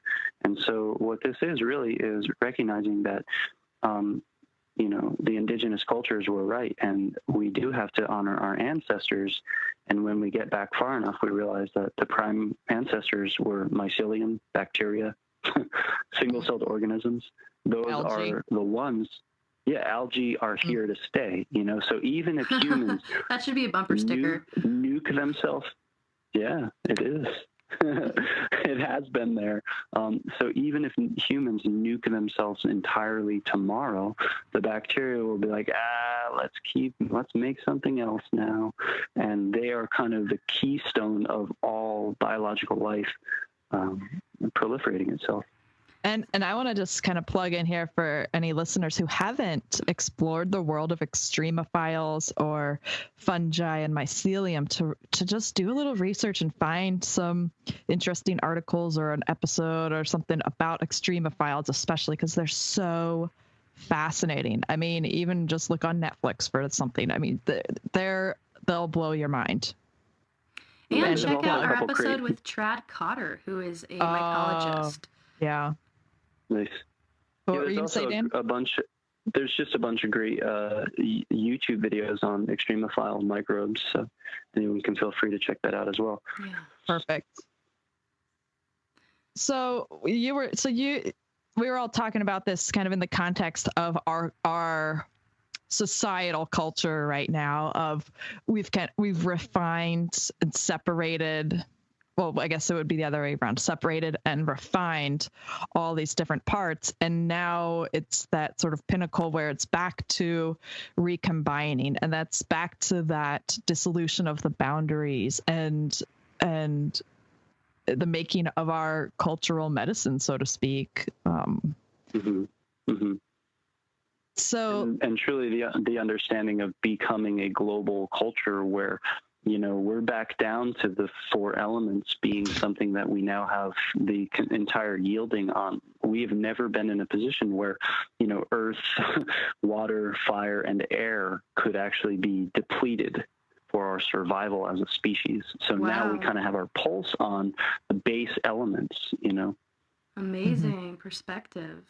And so what this is really is recognizing that the indigenous cultures were right, and we do have to honor our ancestors. And when we get back far enough, we realize that the prime ancestors were mycelium, bacteria, single-celled organisms. Those Algae. are the ones. Yeah, algae are here to stay, so even if humans that should be a bumper sticker. nuke themselves, yeah, it is. It has been there. So even if humans nuke themselves entirely tomorrow, the bacteria will be like, let's make something else now. And they are kind of the keystone of all biological life proliferating itself. And I want to just kind of plug in here for any listeners who haven't explored the world of extremophiles or fungi and mycelium to just do a little research and find some interesting articles or an episode or something about extremophiles, especially because they're so fascinating. I mean, even just look on Netflix for something. I mean, they'll blow your mind. And check out our episode with Trad Cotter, who is a mycologist. Yeah. Nice. What were you going to say, Dan? There's just a bunch of great YouTube videos on extremophile microbes, so anyone can feel free to check that out as well. Yeah. Perfect. So we were all talking about this kind of in the context of our societal culture right now. Of we've refined and separated. Well, I guess it would be the other way around, separated and refined all these different parts. And now it's that sort of pinnacle where it's back to recombining, and that's back to that dissolution of the boundaries and the making of our cultural medicine, so to speak. So, and truly the understanding of becoming a global culture where, we're back down to the 4 elements being something that we now have the entire yielding on. We've never been in a position where, earth, water, fire, and air could actually be depleted for our survival as a species. So now we kind of have our pulse on the base elements, Amazing perspective.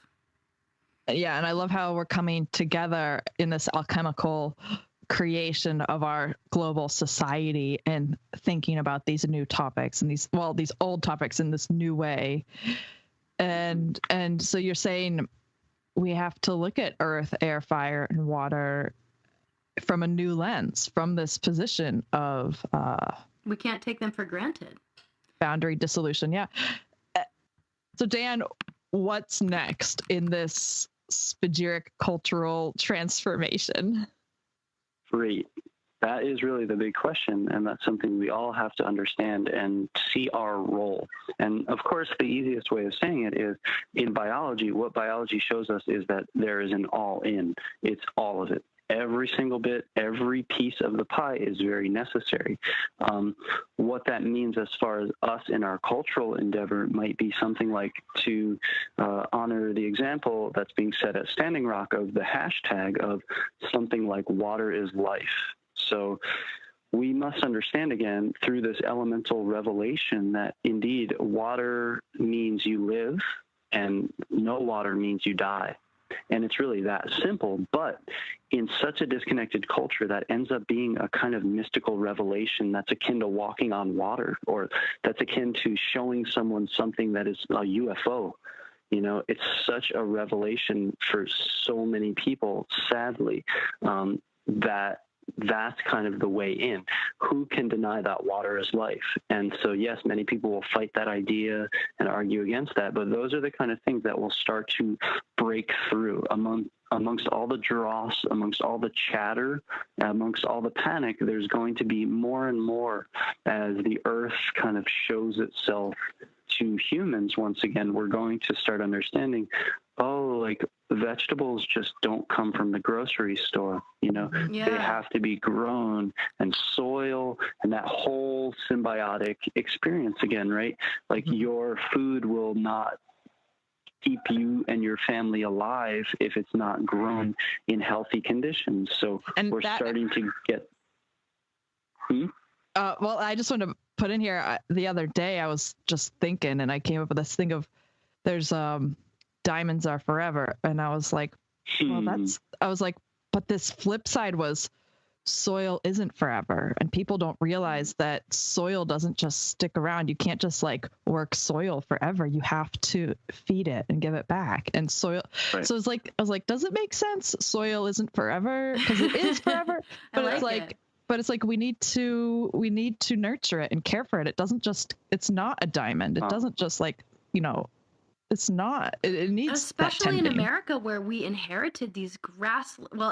Yeah, and I love how we're coming together in this alchemical creation of our global society and thinking about these new topics and these old topics in this new way. And so you're saying we have to look at earth, air, fire, and water from a new lens, from this position of we can't take them for granted. Boundary dissolution. Yeah. So Dan, what's next in this spagyric cultural transformation? Great. That is really the big question, and that's something we all have to understand and see our role. And of course, the easiest way of saying it is in biology, what biology shows us is that there is an all-in. It's all of it. Every single bit, every piece of the pie is very necessary. What that means as far as us in our cultural endeavor might be something like to honor the example that's being set at Standing Rock of the hashtag of something like water is life. So we must understand again through this elemental revelation that indeed water means you live and no water means you die. And it's really that simple. But in such a disconnected culture, that ends up being a kind of mystical revelation that's akin to walking on water, or that's akin to showing someone something that is a UFO. It's such a revelation for so many people, sadly, that's kind of the way in. Who can deny that water is life? And so, yes, many people will fight that idea and argue against that, but those are the kind of things that will start to break through amongst all the dross, amongst all the chatter, amongst all the panic. There's going to be more and more as the earth kind of shows itself to humans. Once again, we're going to start understanding, like vegetables just don't come from the grocery store. They have to be grown, and soil and that whole symbiotic experience again, right? Like your food will not keep you and your family alive if it's not grown in healthy conditions. So we're starting to get... Well, I just want to put in here, the other day I was just thinking, and I came up with this thing of there's diamonds are forever. And I was like, but this flip side was soil isn't forever. And people don't realize that soil doesn't just stick around. You can't just work soil forever. You have to feed it and give it back. And soil. Right. So I was like, does it make sense? Soil isn't forever, because it is forever, but but it's like we need to nurture it and care for it. It's not a diamond. It doesn't just like, it's not. It needs especially that in America where we inherited these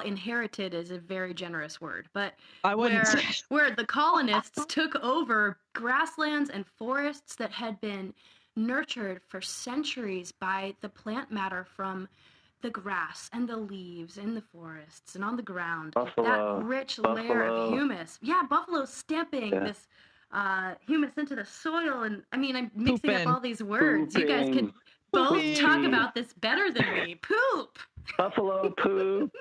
inherited is a very generous word, but where the colonists took over grasslands and forests that had been nurtured for centuries by the plant matter from the grass and the leaves in the forests and on the ground. That rich layer of humus. Yeah, buffalo stamping this humus into the soil. And I mean, I'm mixing up all these words. You guys could both talk about this better than me. Poop. Buffalo poop.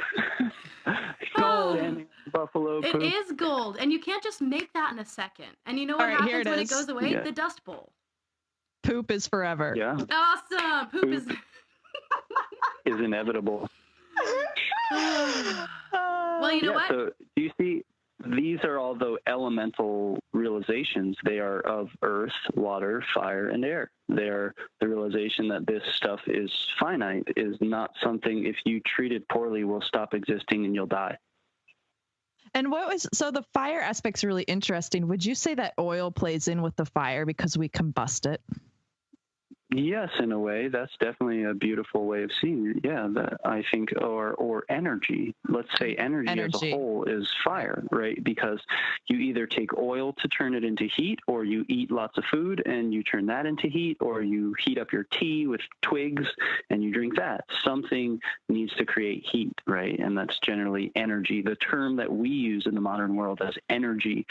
Gold. Buffalo poop. It is gold. And you can't just make that in a second. And you know what happens when it goes away? The Dust Bowl. Poop is forever. Yeah. Awesome. Poop is inevitable. Well, you know what? So do you see, these are all the elemental realizations. They are of earth, water, fire, and air. They are the realization that this stuff is finite, is not something, if you treat it poorly, will stop existing and you'll die. And so the fire aspect's really interesting. Would you say that oil plays in with the fire because we combust it? Yes, in a way, that's definitely a beautiful way of seeing it. Yeah, I think, or energy. Let's say energy as a whole is fire, right? Because you either take oil to turn it into heat, or you eat lots of food and you turn that into heat, or you heat up your tea with twigs and you drink that. Something needs to create heat, right? And that's generally energy. The term that we use in the modern world as energy,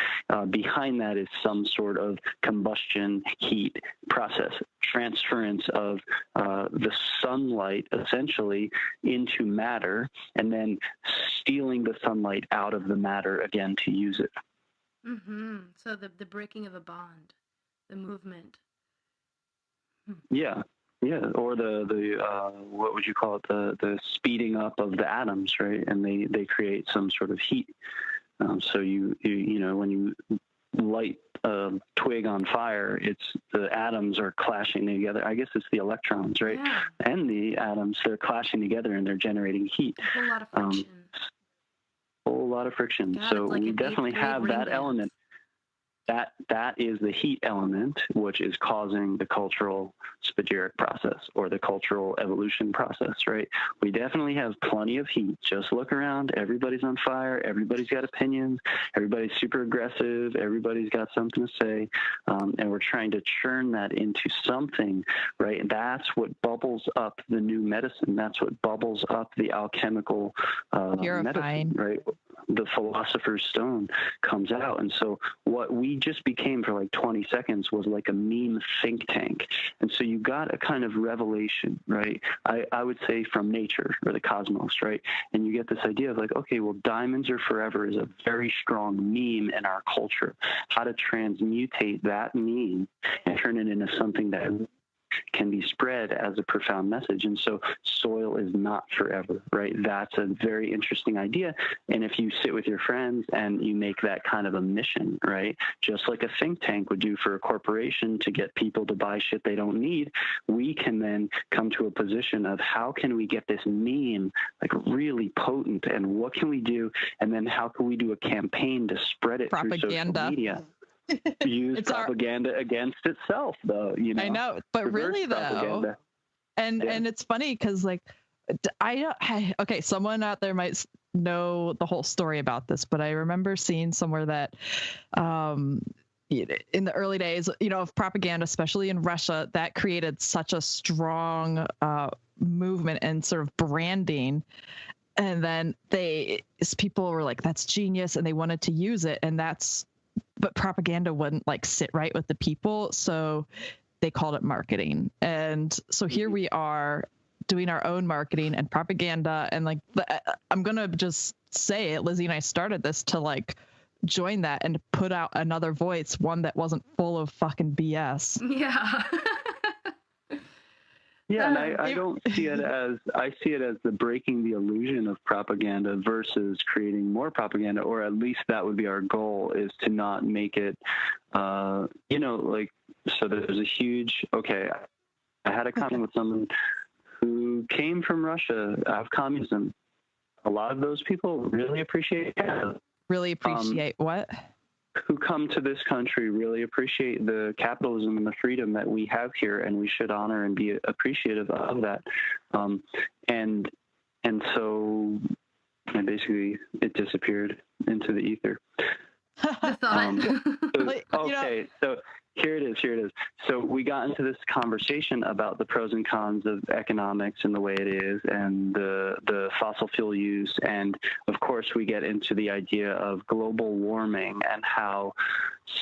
behind that is some sort of combustion, heat process, transference of the sunlight essentially into matter, and then stealing the sunlight out of the matter again to use it. Mm-hmm. So the breaking of a bond, the movement. Yeah, or the what would you call it? The speeding up of the atoms, right? And they create some sort of heat. So you when you light a twig on fire, it's the atoms are clashing together. I guess it's the electrons, right? Yeah. And the atoms, they're clashing together and they're generating heat. A whole lot of friction. Whole lot of friction. God, so like we definitely have that element. That is the heat element, which is causing the cultural spagyric process or the cultural evolution process, right? We definitely have plenty of heat. Just look around. Everybody's on fire. Everybody's got opinions. Everybody's super aggressive. Everybody's got something to say. And we're trying to churn that into something, right? And that's what bubbles up the new medicine. That's what bubbles up the alchemical medicine, right? The philosopher's stone comes out. And so what we just became for like 20 seconds was like a meme think tank. And so you got a kind of revelation, right? I would say from nature or the cosmos, right? And you get this idea of like, okay, well, diamonds are forever is a very strong meme in our culture. How to transmutate that meme and turn it into something that can be spread as a profound message. And so soil is not forever, right? That's a very interesting idea. And if you sit with your friends and you make that kind of a mission, right? Just like a think tank would do for a corporation to get people to buy shit they don't need, we can then come to a position of how can we get this meme like really potent, and what can we do? And then how can we do a campaign to spread it through social media? Use propaganda against itself, though. I know, but really though, and it's funny because like okay, someone out there might know the whole story about this, but I remember seeing somewhere that in the early days, of propaganda, especially in Russia, that created such a strong movement and sort of branding. And then people were like, that's genius, and they wanted to use it, but propaganda wouldn't like sit right with the people, so they called it marketing. And so here we are doing our own marketing and propaganda, and like I'm gonna just say it, Lizzie and I started this to like join that and put out another voice, one that wasn't full of fucking BS. Yeah. Yeah, and I don't see it I see it as the breaking the illusion of propaganda versus creating more propaganda, or at least that would be our goal, is to not make it, like, so there's a huge, I had a comment with someone who came from Russia, out of communism. A lot of those people really appreciate Canada. Really appreciate what? Who come to this country really appreciate the capitalism and the freedom that we have here, and we should honor and be appreciative of that. And so basically it disappeared into the ether. The thought. So here it is. So we got into this conversation about the pros and cons of economics and the way it is, and the fossil fuel use. And of course, we get into the idea of global warming and how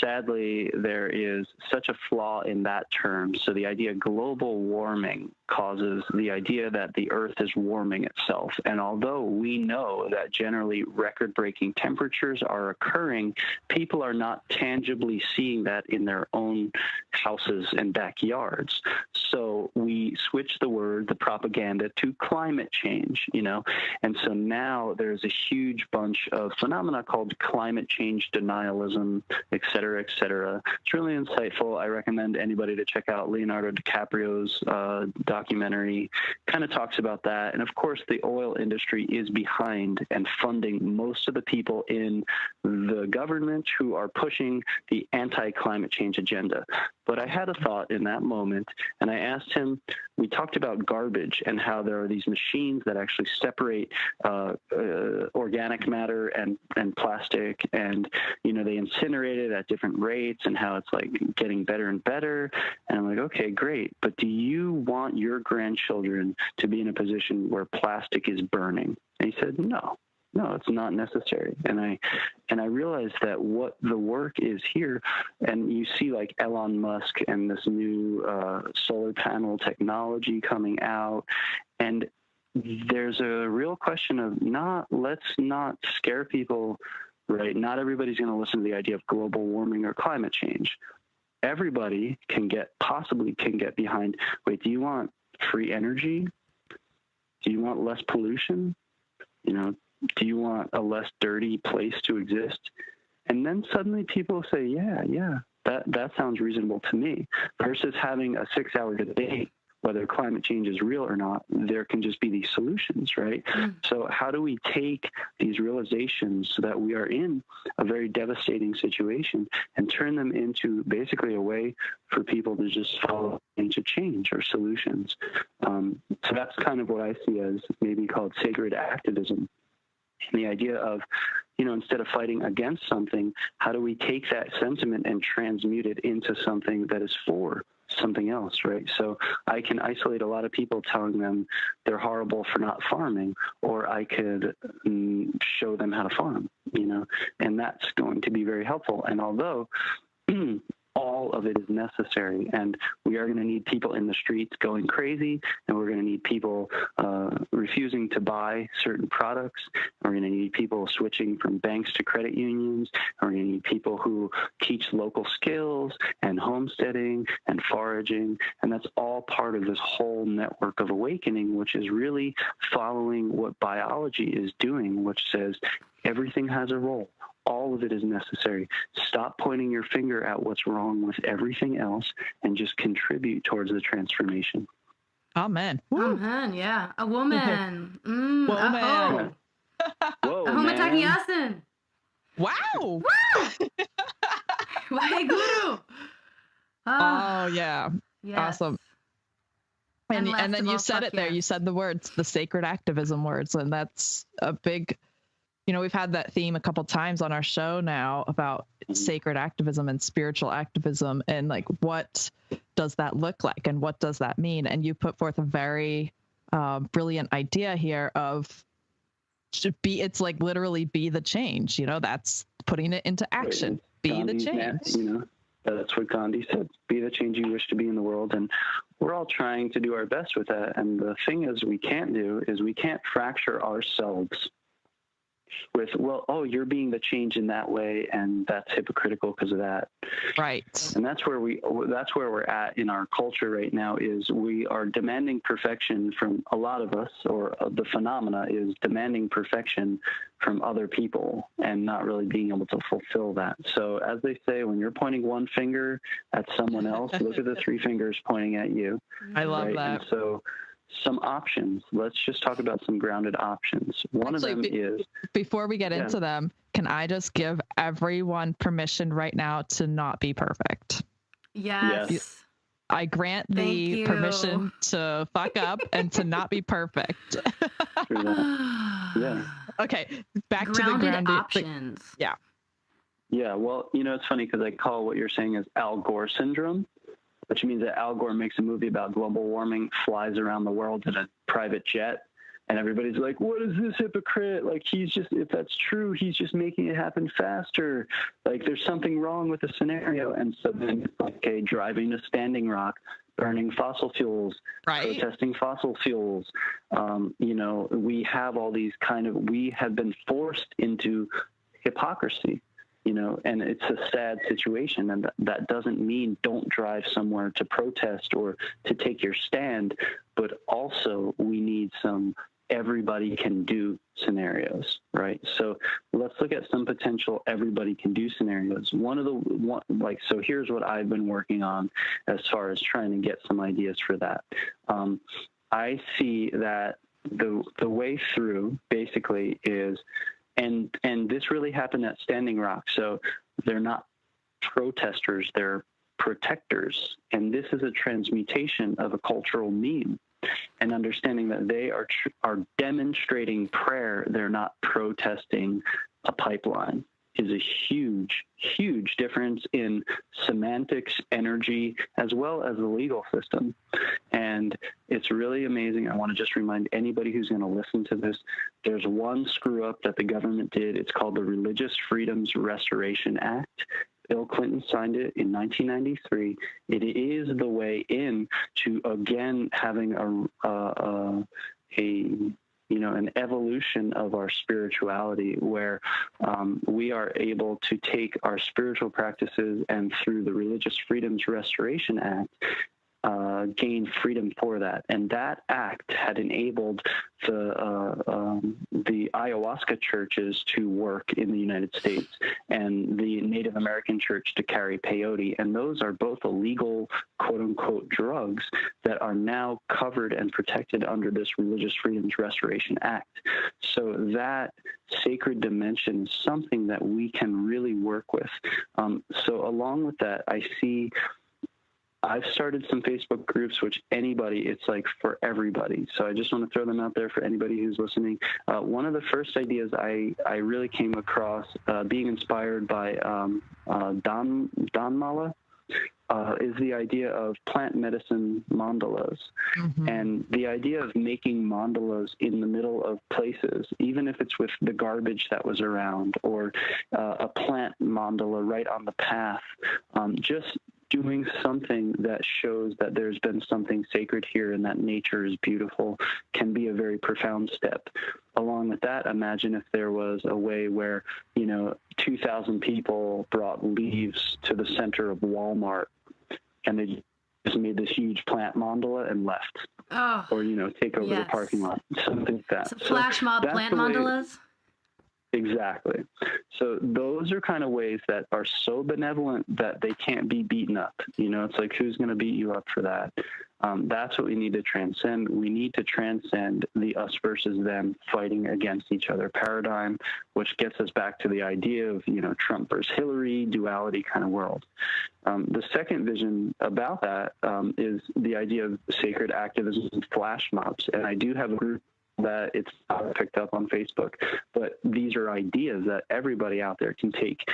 sadly there is such a flaw in that term. So the idea of global warming causes the idea that the earth is warming itself. And although we know that generally record-breaking temperatures are occurring, people are not tangibly seeing that in their own houses and backyards. So we switch the propaganda to climate change, and so now there's a huge bunch of phenomena called climate change denialism, et cetera, et cetera. It's really insightful. I recommend anybody to check out Leonardo DiCaprio's documentary. Kind of talks about that. And of course, the oil industry is behind and funding most of the people in the government who are pushing the anti-climate change agenda. But I had a thought in that moment, and I asked him, we talked about garbage and how there are these machines that actually separate organic matter and plastic, and, they incinerate it at different rates and how it's like getting better and better. And I'm like, okay, great. But do you want your grandchildren to be in a position where plastic is burning? And he said, no, it's not necessary. And I realized that what the work is here, and you see like Elon Musk and this new solar panel technology coming out, and there's a real question of let's not scare people, right? Not everybody's going to listen to the idea of global warming or climate change. Everybody possibly can get behind, wait, do you want free energy? Do you want less pollution? Do you want a less dirty place to exist? And then suddenly people say, yeah, that sounds reasonable to me. Versus having a 6-hour debate whether climate change is real or not, there can just be these solutions, right? So how do we take these realizations so that we are in a very devastating situation and turn them into basically a way for people to just follow into change or solutions? So that's kind of what I see as maybe called sacred activism. And the idea of, instead of fighting against something, how do we take that sentiment and transmute it into something that is for something else, right? So I can isolate a lot of people telling them they're horrible for not farming, or I could show them how to farm, and that's going to be very helpful. And although all of it is necessary, and we are going to need people in the streets going crazy, and we're going to need people refusing to buy certain products. We're going to need people switching from banks to credit unions. We're going to need people who teach local skills and homesteading and foraging, and that's all part of this whole network of awakening, which is really following what biology is doing, which says everything has a role. All of it is necessary. Stop pointing your finger at what's wrong with everything else and just contribute towards the transformation. Amen. Amen, yeah. A woman. Woman. Whoa, man. Wow. Woo! Waheguru. Oh, yeah. Yes. Awesome. And then you said it there. You said the words, the sacred activism words. And that's a big, we've had that theme a couple times on our show now about sacred activism and spiritual activism, and like, what does that look like and what does that mean? And you put forth a very brilliant idea here of it's like literally be the change, that's putting it into action. Be Gandhi's the change. That's what Gandhi said. Be the change you wish to be in the world. And we're all trying to do our best with that. And the thing is we can't fracture ourselves with, you're being the change in that way, and that's hypocritical because of that. Right. And that's where we're at in our culture right now, is we are demanding perfection from a lot of us, or the phenomena is demanding perfection from other people and not really being able to fulfill that. So as they say, when you're pointing one finger at someone else, look at the 3 fingers pointing at you. I love that. And so some options. Let's just talk about some grounded options. One of them is... Before we get into them, can I just give everyone permission right now to not be perfect? Yes. I grant the permission to fuck up and to not be perfect. Yeah. Okay, back grounded to the grounded options. Yeah. Yeah, well, it's funny because I call what you're saying is Al Gore syndrome, which means that Al Gore makes a movie about global warming, flies around the world in a private jet, and everybody's like, what is this hypocrite? Like, if that's true, he's just making it happen faster. Like, there's something wrong with the scenario. And so then it's like, okay, driving to Standing Rock, burning fossil fuels, protesting fossil fuels. We have all these we have been forced into hypocrisy. And it's a sad situation. And that doesn't mean don't drive somewhere to protest or to take your stand, but also we need some everybody can do scenarios, right? So let's look at some potential everybody can do scenarios. So here's what I've been working on as far as trying to get some ideas for that. I see that the way through basically is, and this really happened at Standing Rock. So they're not protesters, they're protectors. And this is a transmutation of a cultural meme, and understanding that they are demonstrating prayer. They're not protesting a pipeline is a huge, huge difference in semantics, energy, as well as the legal system. And it's really amazing. I want to just remind anybody who's going to listen to this, there's one screw up that the government did. It's called the Religious Freedoms Restoration Act. Bill Clinton signed it in 1993. It is the way in to, again, having an evolution of our spirituality, where we are able to take our spiritual practices and through the Religious Freedoms Restoration Act, gain freedom for that. And that act had enabled the ayahuasca churches to work in the United States and the Native American church to carry peyote. And those are both illegal, quote unquote, drugs that are now covered and protected under this Religious Freedoms Restoration Act. So that sacred dimension is something that we can really work with. So along with that, I've started some Facebook groups, which it's like for everybody. So I just want to throw them out there for anybody who's listening. One of the first ideas I really came across, being inspired by Don Mala, is the idea of plant medicine mandalas. Mm-hmm. And the idea of making mandalas in the middle of places, even if it's with the garbage that was around, or a plant mandala right on the path, just doing something that shows that there's been something sacred here and that nature is beautiful can be a very profound step. Along with that, imagine if there was a way where, 2,000 people brought leaves to the center of Walmart and they just made this huge plant mandala and left. Oh, or, take over the parking lot, something like that. Some flash mob plant mandalas? Exactly. So those are kind of ways that are so benevolent that they can't be beaten up. It's like, who's going to beat you up for that? That's what we need to transcend. We need to transcend the us versus them fighting against each other paradigm, which gets us back to the idea of, Trump versus Hillary, duality kind of world. The second vision about that is the idea of sacred activism and flash mobs. And I do have a group that it's not picked up on Facebook, but these are ideas that everybody out there can take.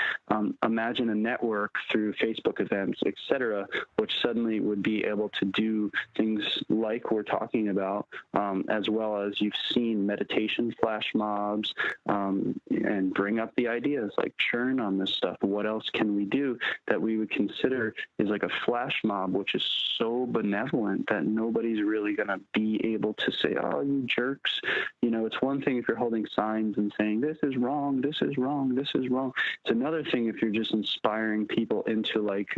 Imagine a network through Facebook events, etc., which suddenly would be able to do things like we're talking about, as well as you've seen meditation flash mobs, and bring up the ideas like churn on this stuff. What else can we do that we would consider is like a flash mob, which is so benevolent that nobody's really going to be able to say, oh, you jerks. It's one thing if you're holding signs and saying, this is wrong, this is wrong, this is wrong. It's another thing if you're just inspiring people into like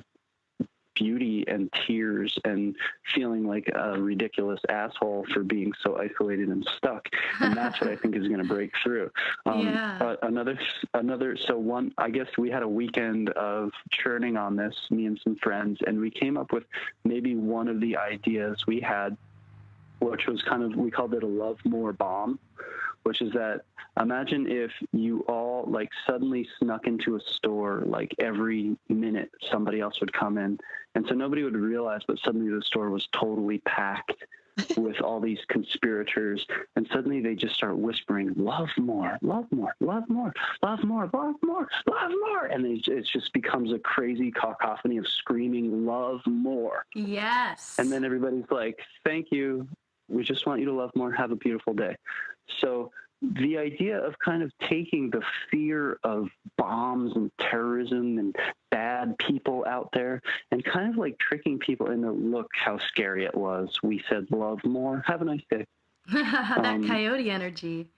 beauty and tears and feeling like a ridiculous asshole for being so isolated and stuck. And that's what I think is going to break through. I guess we had a weekend of churning on this, me and some friends, and we came up with maybe one of the ideas we had, which was we called it a love more bomb, which is that imagine if you all like suddenly snuck into a store, like every minute somebody else would come in. And so nobody would realize, but suddenly the store was totally packed with all these conspirators. And suddenly they just start whispering, love more, love more, love more, love more, love more, love more. And it just becomes a crazy cacophony of screaming, love more. Yes. And then everybody's like, thank you. We just want you to love more. Have a beautiful day. So the idea of kind of taking the fear of bombs and terrorism and bad people out there and kind of like tricking people into, look how scary it was. We said love more. Have a nice day. That coyote energy.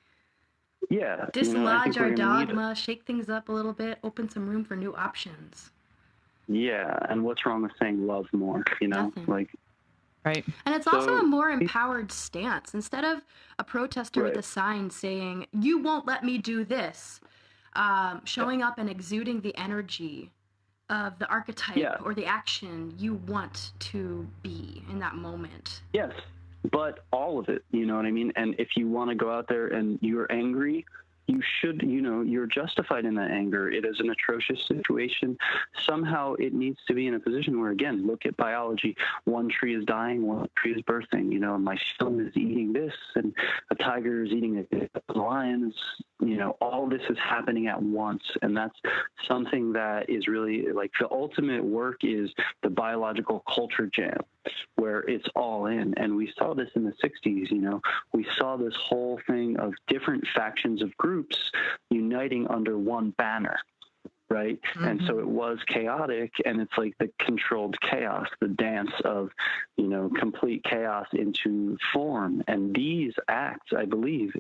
Yeah. Dislodge our dogma, shake things up a little bit, open some room for new options. Yeah. And what's wrong with saying love more? Nothing. Like. Right. And it's also a more empowered stance. Instead of a protester with a sign saying, you won't let me do this, showing up and exuding the energy of the archetype or the action you want to be in that moment. Yes, but all of it, you know what I mean? And if you want to go out there and you're angry, you should, you're justified in that anger. It is an atrocious situation. Somehow it needs to be in a position where, again, look at biology. One tree is dying, one tree is birthing. My son is eating this, and a tiger is eating a lion is, all this is happening at once. And that's something that is really like the ultimate work is the biological culture jam, where it's all in. And we saw this in the 60s, we saw this whole thing of different factions of groups uniting under one banner, right? Mm-hmm. And so it was chaotic, and it's like the controlled chaos, the dance of, complete chaos into form. And these acts, I believe,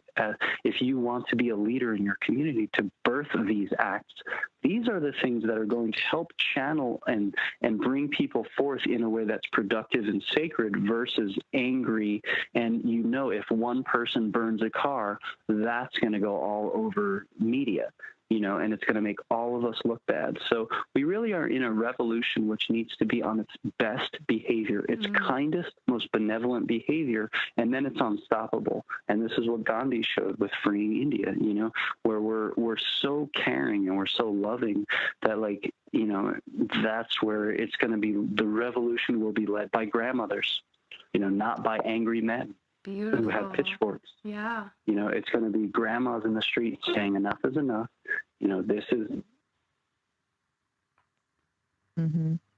if you want to be a leader in your community, to birth these acts, these are the things that are going to help channel and bring people forth in a way that's productive and sacred versus angry. And if one person burns a car, that's going to go all over media. And it's going to make all of us look bad. So we really are in a revolution which needs to be on its best behavior, its kindest, most benevolent behavior, and then it's unstoppable. And this is what Gandhi showed with freeing India, where we're so caring and we're so loving that, that's where it's going to be. The revolution will be led by grandmothers, not by angry men. Beautiful. Who have pitchforks. Yeah. It's going to be grandmas in the street saying enough is enough. This is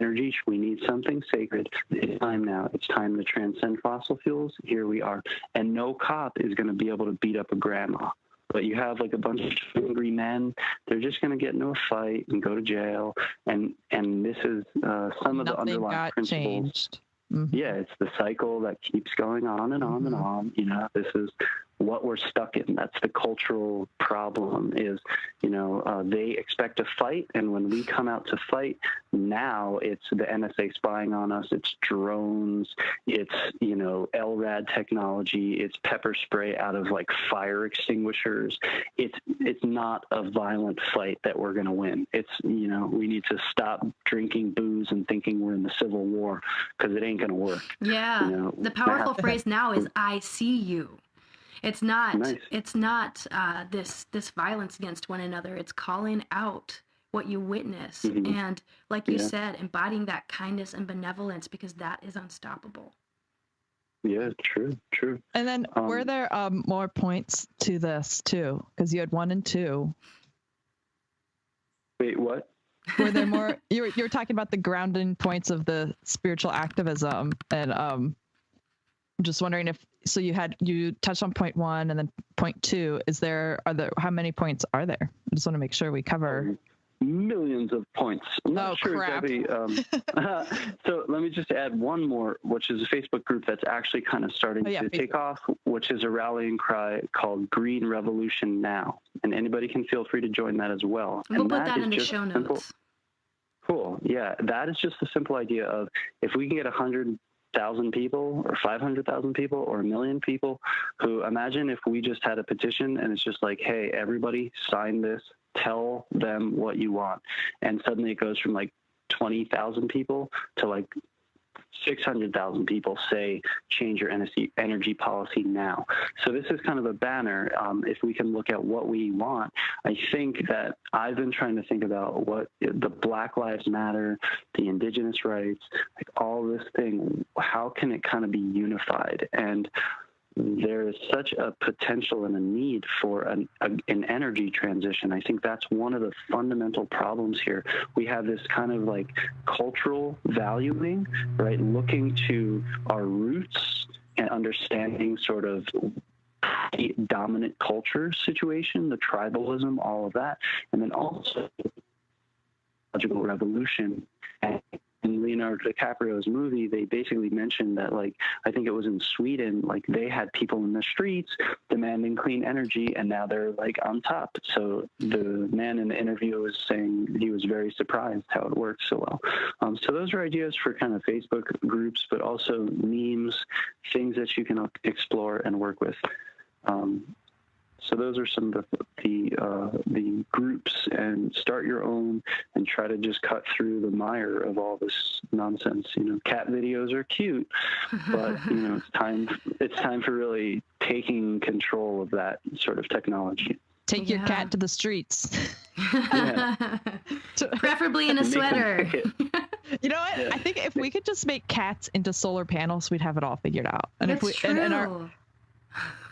energy. We need something sacred. It's time now. It's time to transcend fossil fuels. Here we are. And no cop is going to be able to beat up a grandma. But you have like a bunch of angry men. They're just going to get into a fight and go to jail. And this is some of the underlying principles. Changed. Mm-hmm. Yeah, it's the cycle that keeps going on and on and on. This is what we're stuck in. That's the cultural problem is, they expect a fight. And when we come out to fight, now it's the NSA spying on us. It's drones. It's, LRAD technology. It's pepper spray out of like fire extinguishers. It's not a violent fight that we're going to win. It's, we need to stop drinking booze and thinking we're in the Civil War because it ain't going to work. Yeah. The powerful phrase now is I see you. It's not. Nice. It's not this violence against one another. It's calling out what you witness, and like you said, embodying that kindness and benevolence, because that is unstoppable. Yeah, true. And then were there more points to this too? Because you had 1 and 2. Wait, what? Were there more? You were talking about the grounding points of the spiritual activism, and I'm just wondering if. So you touched on point 1 and then point 2. How many points are there? I just want to make sure we cover millions of points. I'm not sure, crap. Debbie. So let me just add one more, which is a Facebook group that's actually kind of starting to take off, which is a rallying cry called Green Revolution Now. And anybody can feel free to join that as well. We'll and put that in the show notes. Cool. Yeah, that is just the simple idea of if we can get 100,000 people or 500,000 people or 1 million people who, imagine if we just had a petition and it's just like, hey, everybody sign this, tell them what you want. And suddenly it goes from like 20,000 people to like 600,000 people say change your energy policy now. So this is kind of a banner. If we can look at what we want, I think that I've been trying to think about what the Black Lives Matter, the indigenous rights, like all this thing, how can it kind of be unified? And there is such a potential and a need for an energy transition. I think that's one of the fundamental problems here. We have this kind of like cultural valuing, right? Looking to our roots and understanding sort of dominant culture situation, the tribalism, all of that. And then also technological revolution. And in Leonardo DiCaprio's movie, they basically mentioned that, like, I think it was in Sweden, like they had people in the streets demanding clean energy, and now they're like on top. So the man in the interview was saying he was very surprised how it works so well. So those are ideas for kind of Facebook groups, but also memes, things that you can explore and work with. So those are some of the groups, and start your own and try to just cut through the mire of all this nonsense. You know, cat videos are cute, but you know, it's time for really taking control of that sort of technology. Take your cat to the streets. Preferably in a sweater. You know what? Yeah. I think if we could just make cats into solar panels, we'd have it all figured out. And That's true. And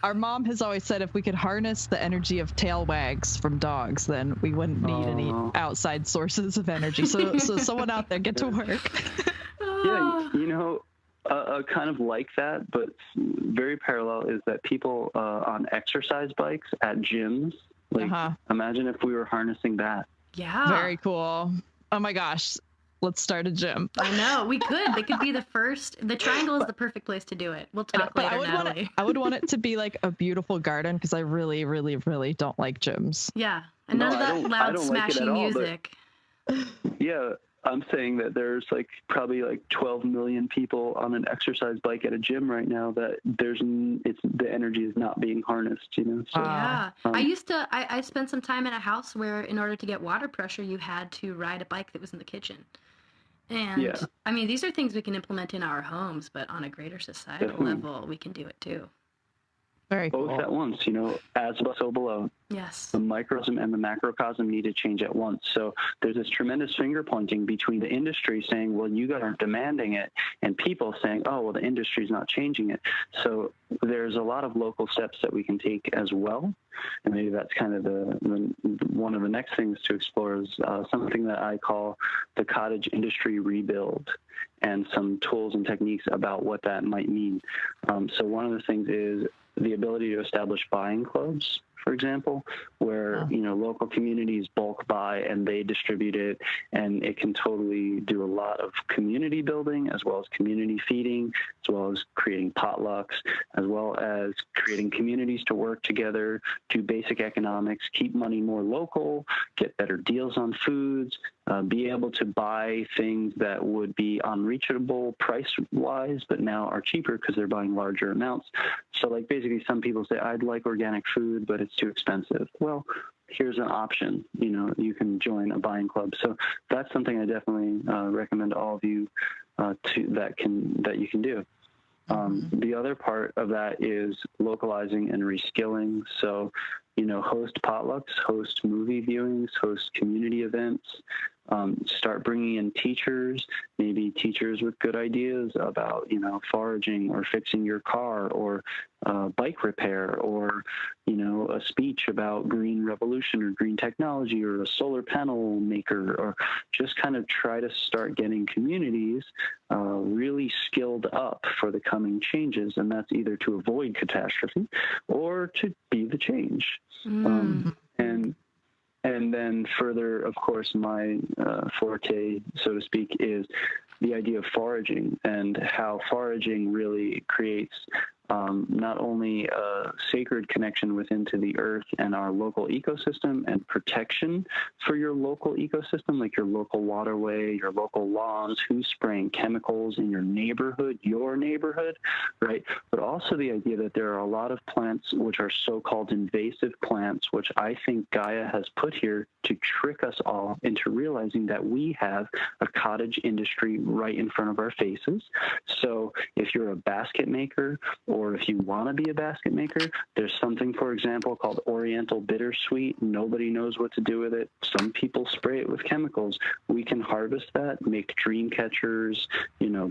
our mom has always said if we could harness the energy of tail wags from dogs, then we wouldn't need any outside sources of energy. So someone out there, get to work. Yeah, you know, kind of like that, but very parallel is that people on exercise bikes at gyms, like imagine if we were harnessing that. Yeah. Very cool. Oh my gosh. Let's start a gym. I know, we could. They could be the first. The triangle is the perfect place to do it. We'll talk later, Natalie. I would want it to be like a beautiful garden, because I really, really, really don't like gyms. Yeah, and none of that loud smashing music. Yeah, I'm saying that there's like probably like 12 million people on an exercise bike at a gym right now that the energy is not being harnessed, you know? So, yeah. I spent some time in a house where in order to get water pressure, you had to ride a bike that was in the kitchen. And I mean, these are things we can implement in our homes, but on a greater societal level, we can do it too. Very cool. Both at once, you know, as above, so below. Yes. The microcosm and the macrocosm need to change at once. So there's this tremendous finger pointing between the industry saying, well, you guys aren't demanding it, and people saying, oh, well, the industry's not changing it. So there's a lot of local steps that we can take as well. And maybe that's kind of one of the next things to explore is something that I call the cottage industry rebuild, and some tools and techniques about what that might mean. So one of the things is the ability to establish buying clubs, for example, where, you know, local communities bulk buy and they distribute it, and it can totally do a lot of community building, as well as community feeding, as well as creating potlucks, as well as creating communities to work together, do basic economics, keep money more local, get better deals on foods, be able to buy things that would be unreachable price-wise, but now are cheaper because they're buying larger amounts. So, like, basically some people say, I'd like organic food, but it's too expensive. Well, here's an option. You know, you can join a buying club. So that's something I definitely recommend to all of you that you can do. The other part of that is localizing and reskilling. So, you know, host potlucks, host movie viewings, host community events, start bringing in teachers, maybe teachers with good ideas about, you know, foraging or fixing your car or bike repair, or, you know, a speech about green revolution or green technology, or a solar panel maker, or just kind of try to start getting communities really skilled up for the coming changes. And that's either to avoid catastrophe or to be the change. And then further, of course, my forte, so to speak, is the idea of foraging, and how foraging really creates not only a sacred connection into the earth and our local ecosystem and protection for your local ecosystem, like your local waterway, your local lawns, who's spraying chemicals in your neighborhood, right? But also the idea that there are a lot of plants which are so-called invasive plants, which I think Gaia has put here to trick us all into realizing that we have a cottage industry right in front of our faces. So if you're a basket maker, or if you want to be a basket maker, there's something, for example, called Oriental Bittersweet. Nobody knows what to do with it. Some people spray it with chemicals. We can harvest that, make dream catchers,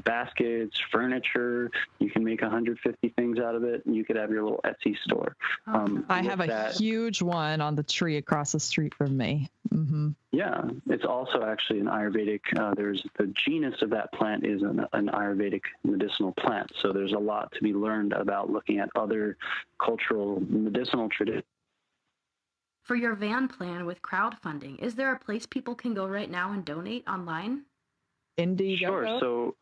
baskets, furniture. You can make 150 things out of it, and you could have your little Etsy store. I have a huge one on the tree across the street from me. Mm-hmm. Yeah, it's also actually an Ayurvedic. There's the genus of that plant is an Ayurvedic medicinal plant. So there's a lot to be learned about looking at other cultural medicinal traditions. For your van plan with crowdfunding, is there a place people can go right now and donate online? Indeed. Sure. So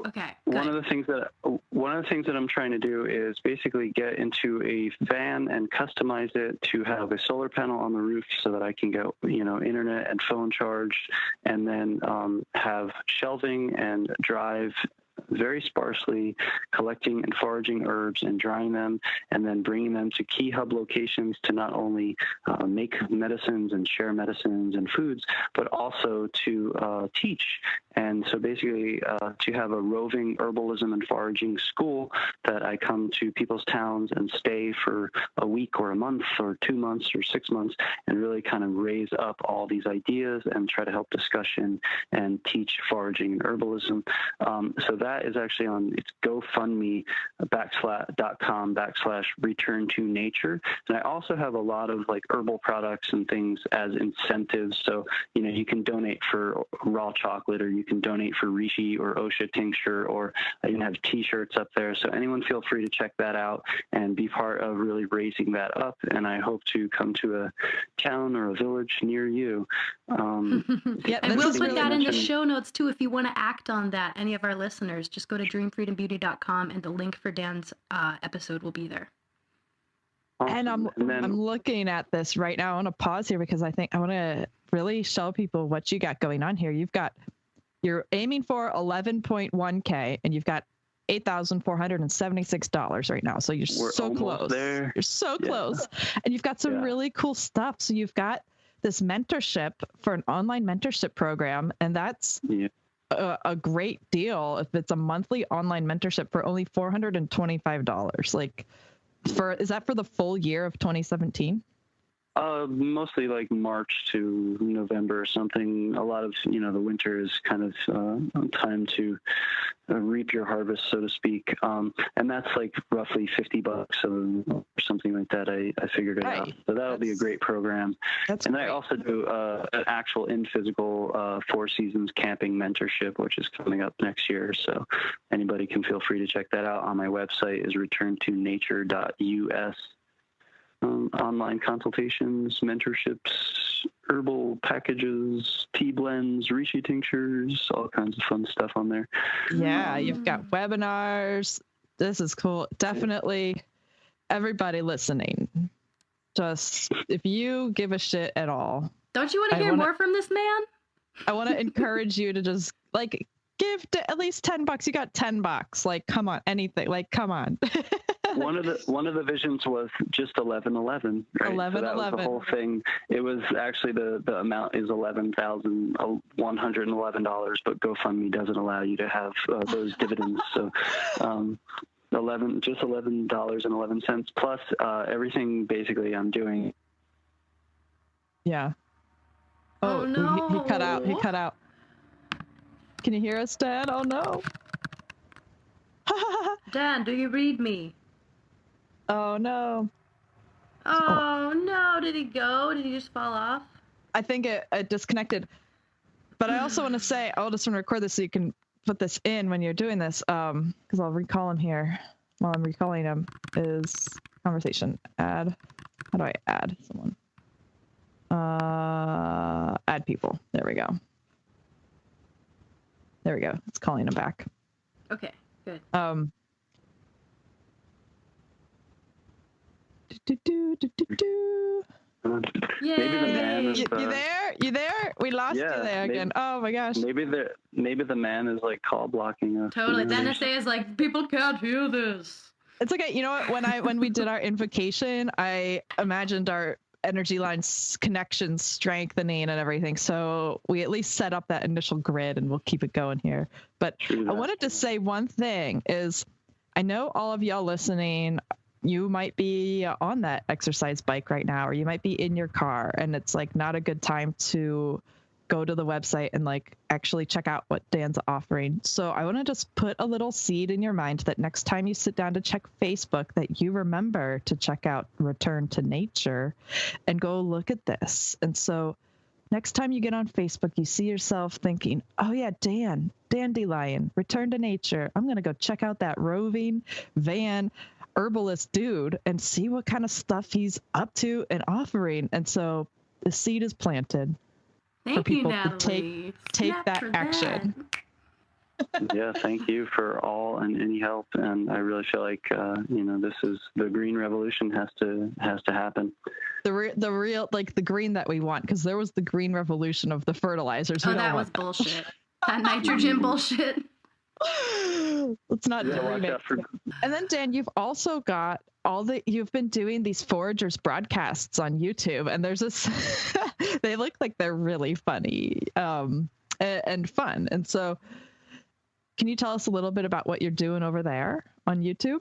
one of the things that I'm trying to do is basically get into a van and customize it to have a solar panel on the roof so that I can get internet and phone charged, and then have shelving and drive very sparsely, collecting and foraging herbs and drying them, and then bringing them to key hub locations to not only make medicines and share medicines and foods, but also to teach. And so basically to have a roving herbalism and foraging school that I come to people's towns and stay for a week or a month or 2 months or 6 months and really kind of raise up all these ideas and try to help discussion and teach foraging and herbalism. So that is actually on, it's GoFundMe.com/return to nature. And I also have a lot of like herbal products and things as incentives. So, you can donate for raw chocolate, or you can donate for reishi or osha tincture, or I even have t-shirts up there. So anyone feel free to check that out and be part of really raising that up. And I hope to come to a town or a village near you. Yeah, and we'll put that in the show notes too if you want to act on that. Any of our listeners, just go to dreamfreedombeauty.com and the link for Dan's episode will be there. Awesome. And I'm looking at this right now. I want to pause here because I think I want to really show people what you got going on here. You're aiming for 11.1K and you've got $8,476 right now. So you're so close. There. You're so close. And you've got some really cool stuff. So you've got this mentorship for an online mentorship program, and that's a great deal if it's a monthly online mentorship for only $425. Is that for the full year of 2017? Mostly like March to November or something. A lot of, the winter is kind of time to reap your harvest, so to speak. And that's like roughly $50 or something like that. I figured it out. So that'll be a great program. And I also do an actual in-physical 4 seasons camping mentorship, which is coming up next year. So anybody can feel free to check that out. On my website is returntonature.us. Online consultations, mentorships, herbal packages, tea blends, reishi tinctures, all kinds of fun stuff on there. Yeah, you've got webinars. This is cool. Definitely everybody listening. Just if you give a shit at all. Don't you want to hear more from this man? I want to encourage you to just give at least $10. You got $10. Come on, anything. Come on. One of the visions was just 1111, right? 1111. So that was the whole thing. It was actually the amount is $11,111, but GoFundMe doesn't allow you to have those dividends. So $11.11 plus everything basically I'm doing. Yeah. Oh no! He cut out. He cut out. Can you hear us, Dan? Oh no. Dan, do you read me? Oh no. Oh no, did he go? Did he just fall off? I think it disconnected. But I also want to say, I'll just want to record this so you can put this in when you're doing this, because I'll recall him here. While I'm recalling him is conversation. Add. How do I add someone? Add people. There we go. There we go. It's calling him back. Okay, good. Maybe the man is, you there? You there? We lost you there again. Oh my gosh. Maybe the man is like call blocking us. Totally. The NSA is like, people can't hear this. It's okay. You know what? When we did our invocation, I imagined our energy lines connection strengthening and everything. So we at least set up that initial grid, and we'll keep it going here. But I wanted to say one thing is, I know all of y'all listening, you might be on that exercise bike right now, or you might be in your car, and it's like not a good time to go to the website and like actually check out what Dan's offering. So I want to just put a little seed in your mind that next time you sit down to check Facebook, that you remember to check out Return to Nature and go look at this. And so next time you get on Facebook, you see yourself thinking, oh yeah, Dandelion, Return to Nature. I'm going to go check out that roving van herbalist dude and see what kind of stuff he's up to and offering. And so the seed is planted. Thank for you, people Natalie. to take that action. Yeah, thank you for all and any help. And I really feel like this is the green revolution has to happen. The real like the green that we want, because there was the green revolution of the fertilizers. Oh, that was bullshit. That nitrogen bullshit. Let's not do it. And then Dan, you've also got you've been doing these foragers broadcasts on YouTube, and there's this they look like they're really funny and fun. And so can you tell us a little bit about what you're doing over there on YouTube?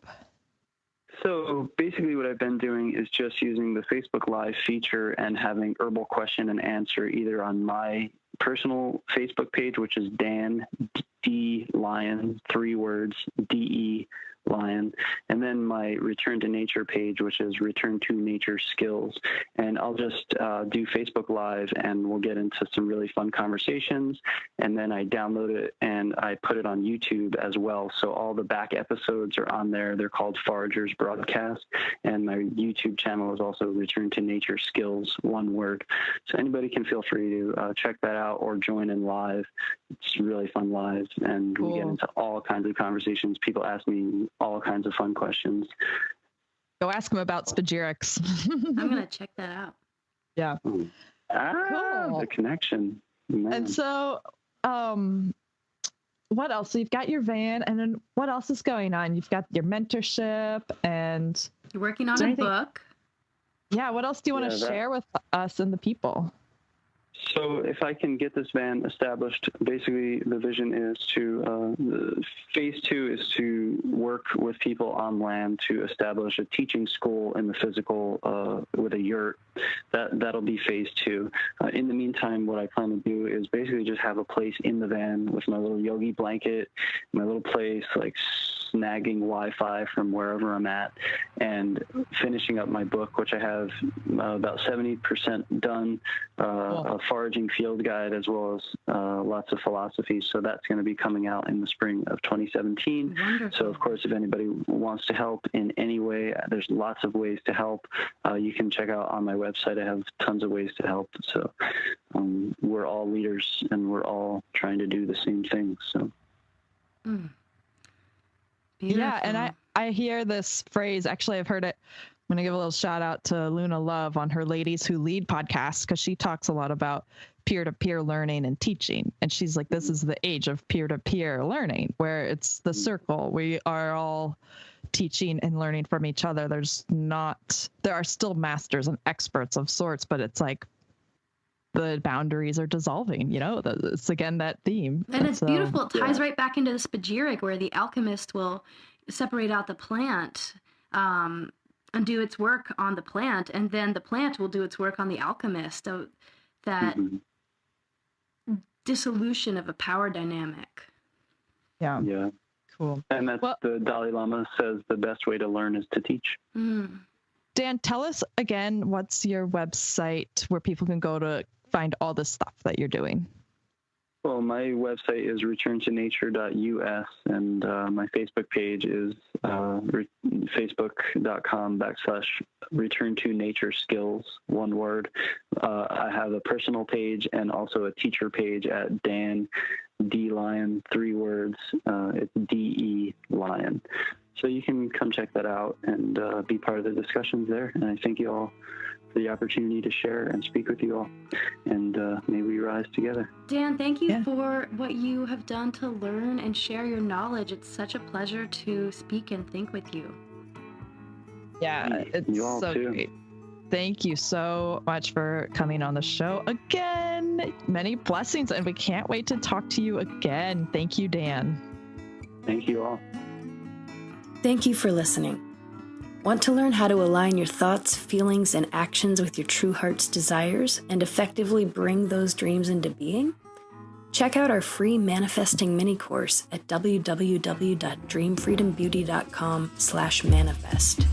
So basically what I've been doing is just using the Facebook Live feature and having herbal question and answer either on my personal Facebook page, which is Dan D Lion, 3 words, DE Lion, and then my Return to Nature page, which is Return to Nature Skills. And I'll just do Facebook Live, and we'll get into some really fun conversations. And then I download it and I put it on YouTube as well. So all the back episodes are on there. They're called Foragers Broadcast. And my YouTube channel is also Return to Nature Skills, 1 word. So anybody can feel free to check that out or join in live. It's really fun live, and we get into all kinds of conversations. People ask me all kinds of fun questions. Go ask them about spagyrics. I'm going to check that out. Yeah. Cool. The connection. Man. And so, what else? So you've got your van, and then what else is going on? You've got your mentorship, and you're working on a book. Yeah. What else do you want to share with us and the people? So if I can get this van established, basically the vision is to, phase 2 is to work with people on land to establish a teaching school in the physical with a yurt. That'll be phase 2. In the meantime, what I plan to do is basically just have a place in the van with my little yogi blanket, my little place, like snagging Wi-Fi from wherever I'm at, and finishing up my book, which I have about 70% done, a foraging field guide, as well as lots of philosophies. So that's going to be coming out in the spring of 2017. Wonderful. So of course, if anybody wants to help in any way, there's lots of ways to help. You can check out on my website. I have tons of ways to help. So we're all leaders, and we're all trying to do the same thing. So. Yeah, and I hear this phrase. Actually, I've heard it. I'm going to give a little shout out to Luna Love on her Ladies Who Lead podcast, because she talks a lot about peer-to-peer learning and teaching. And she's like, this is the age of peer-to-peer learning, where it's the circle. We are all teaching and learning from each other. There are still masters and experts of sorts, but it's like the boundaries are dissolving, it's again that theme. And it's beautiful. It ties right back into the spagyric, where the alchemist will separate out the plant and do its work on the plant, and then the plant will do its work on the alchemist. So that dissolution of a power dynamic. Yeah. Yeah. Cool. And that's the Dalai Lama says the best way to learn is to teach. Dan, tell us again, what's your website where people can go to find all the stuff that you're doing? Well, my website is returntonature.us, and my Facebook page is facebook.com/returntonaturesskills, 1 word. I have a personal page and also a teacher page at Dan D Lion, 3 words. It's DE Lion. So you can come check that out and be part of the discussions there. And I thank you all for the opportunity to share and speak with you all. And may we rise together. Dan, thank you for what you have done to learn and share your knowledge. It's such a pleasure to speak and think with you. Yeah, it's so great. Thank you so much for coming on the show again. Many blessings, and we can't wait to talk to you again. Thank you, Dan. Thank you all. Thank you for listening. Want to learn how to align your thoughts, feelings, and actions with your true heart's desires and effectively bring those dreams into being? Check out our free manifesting mini course at www.dreamfreedombeauty.com/manifest.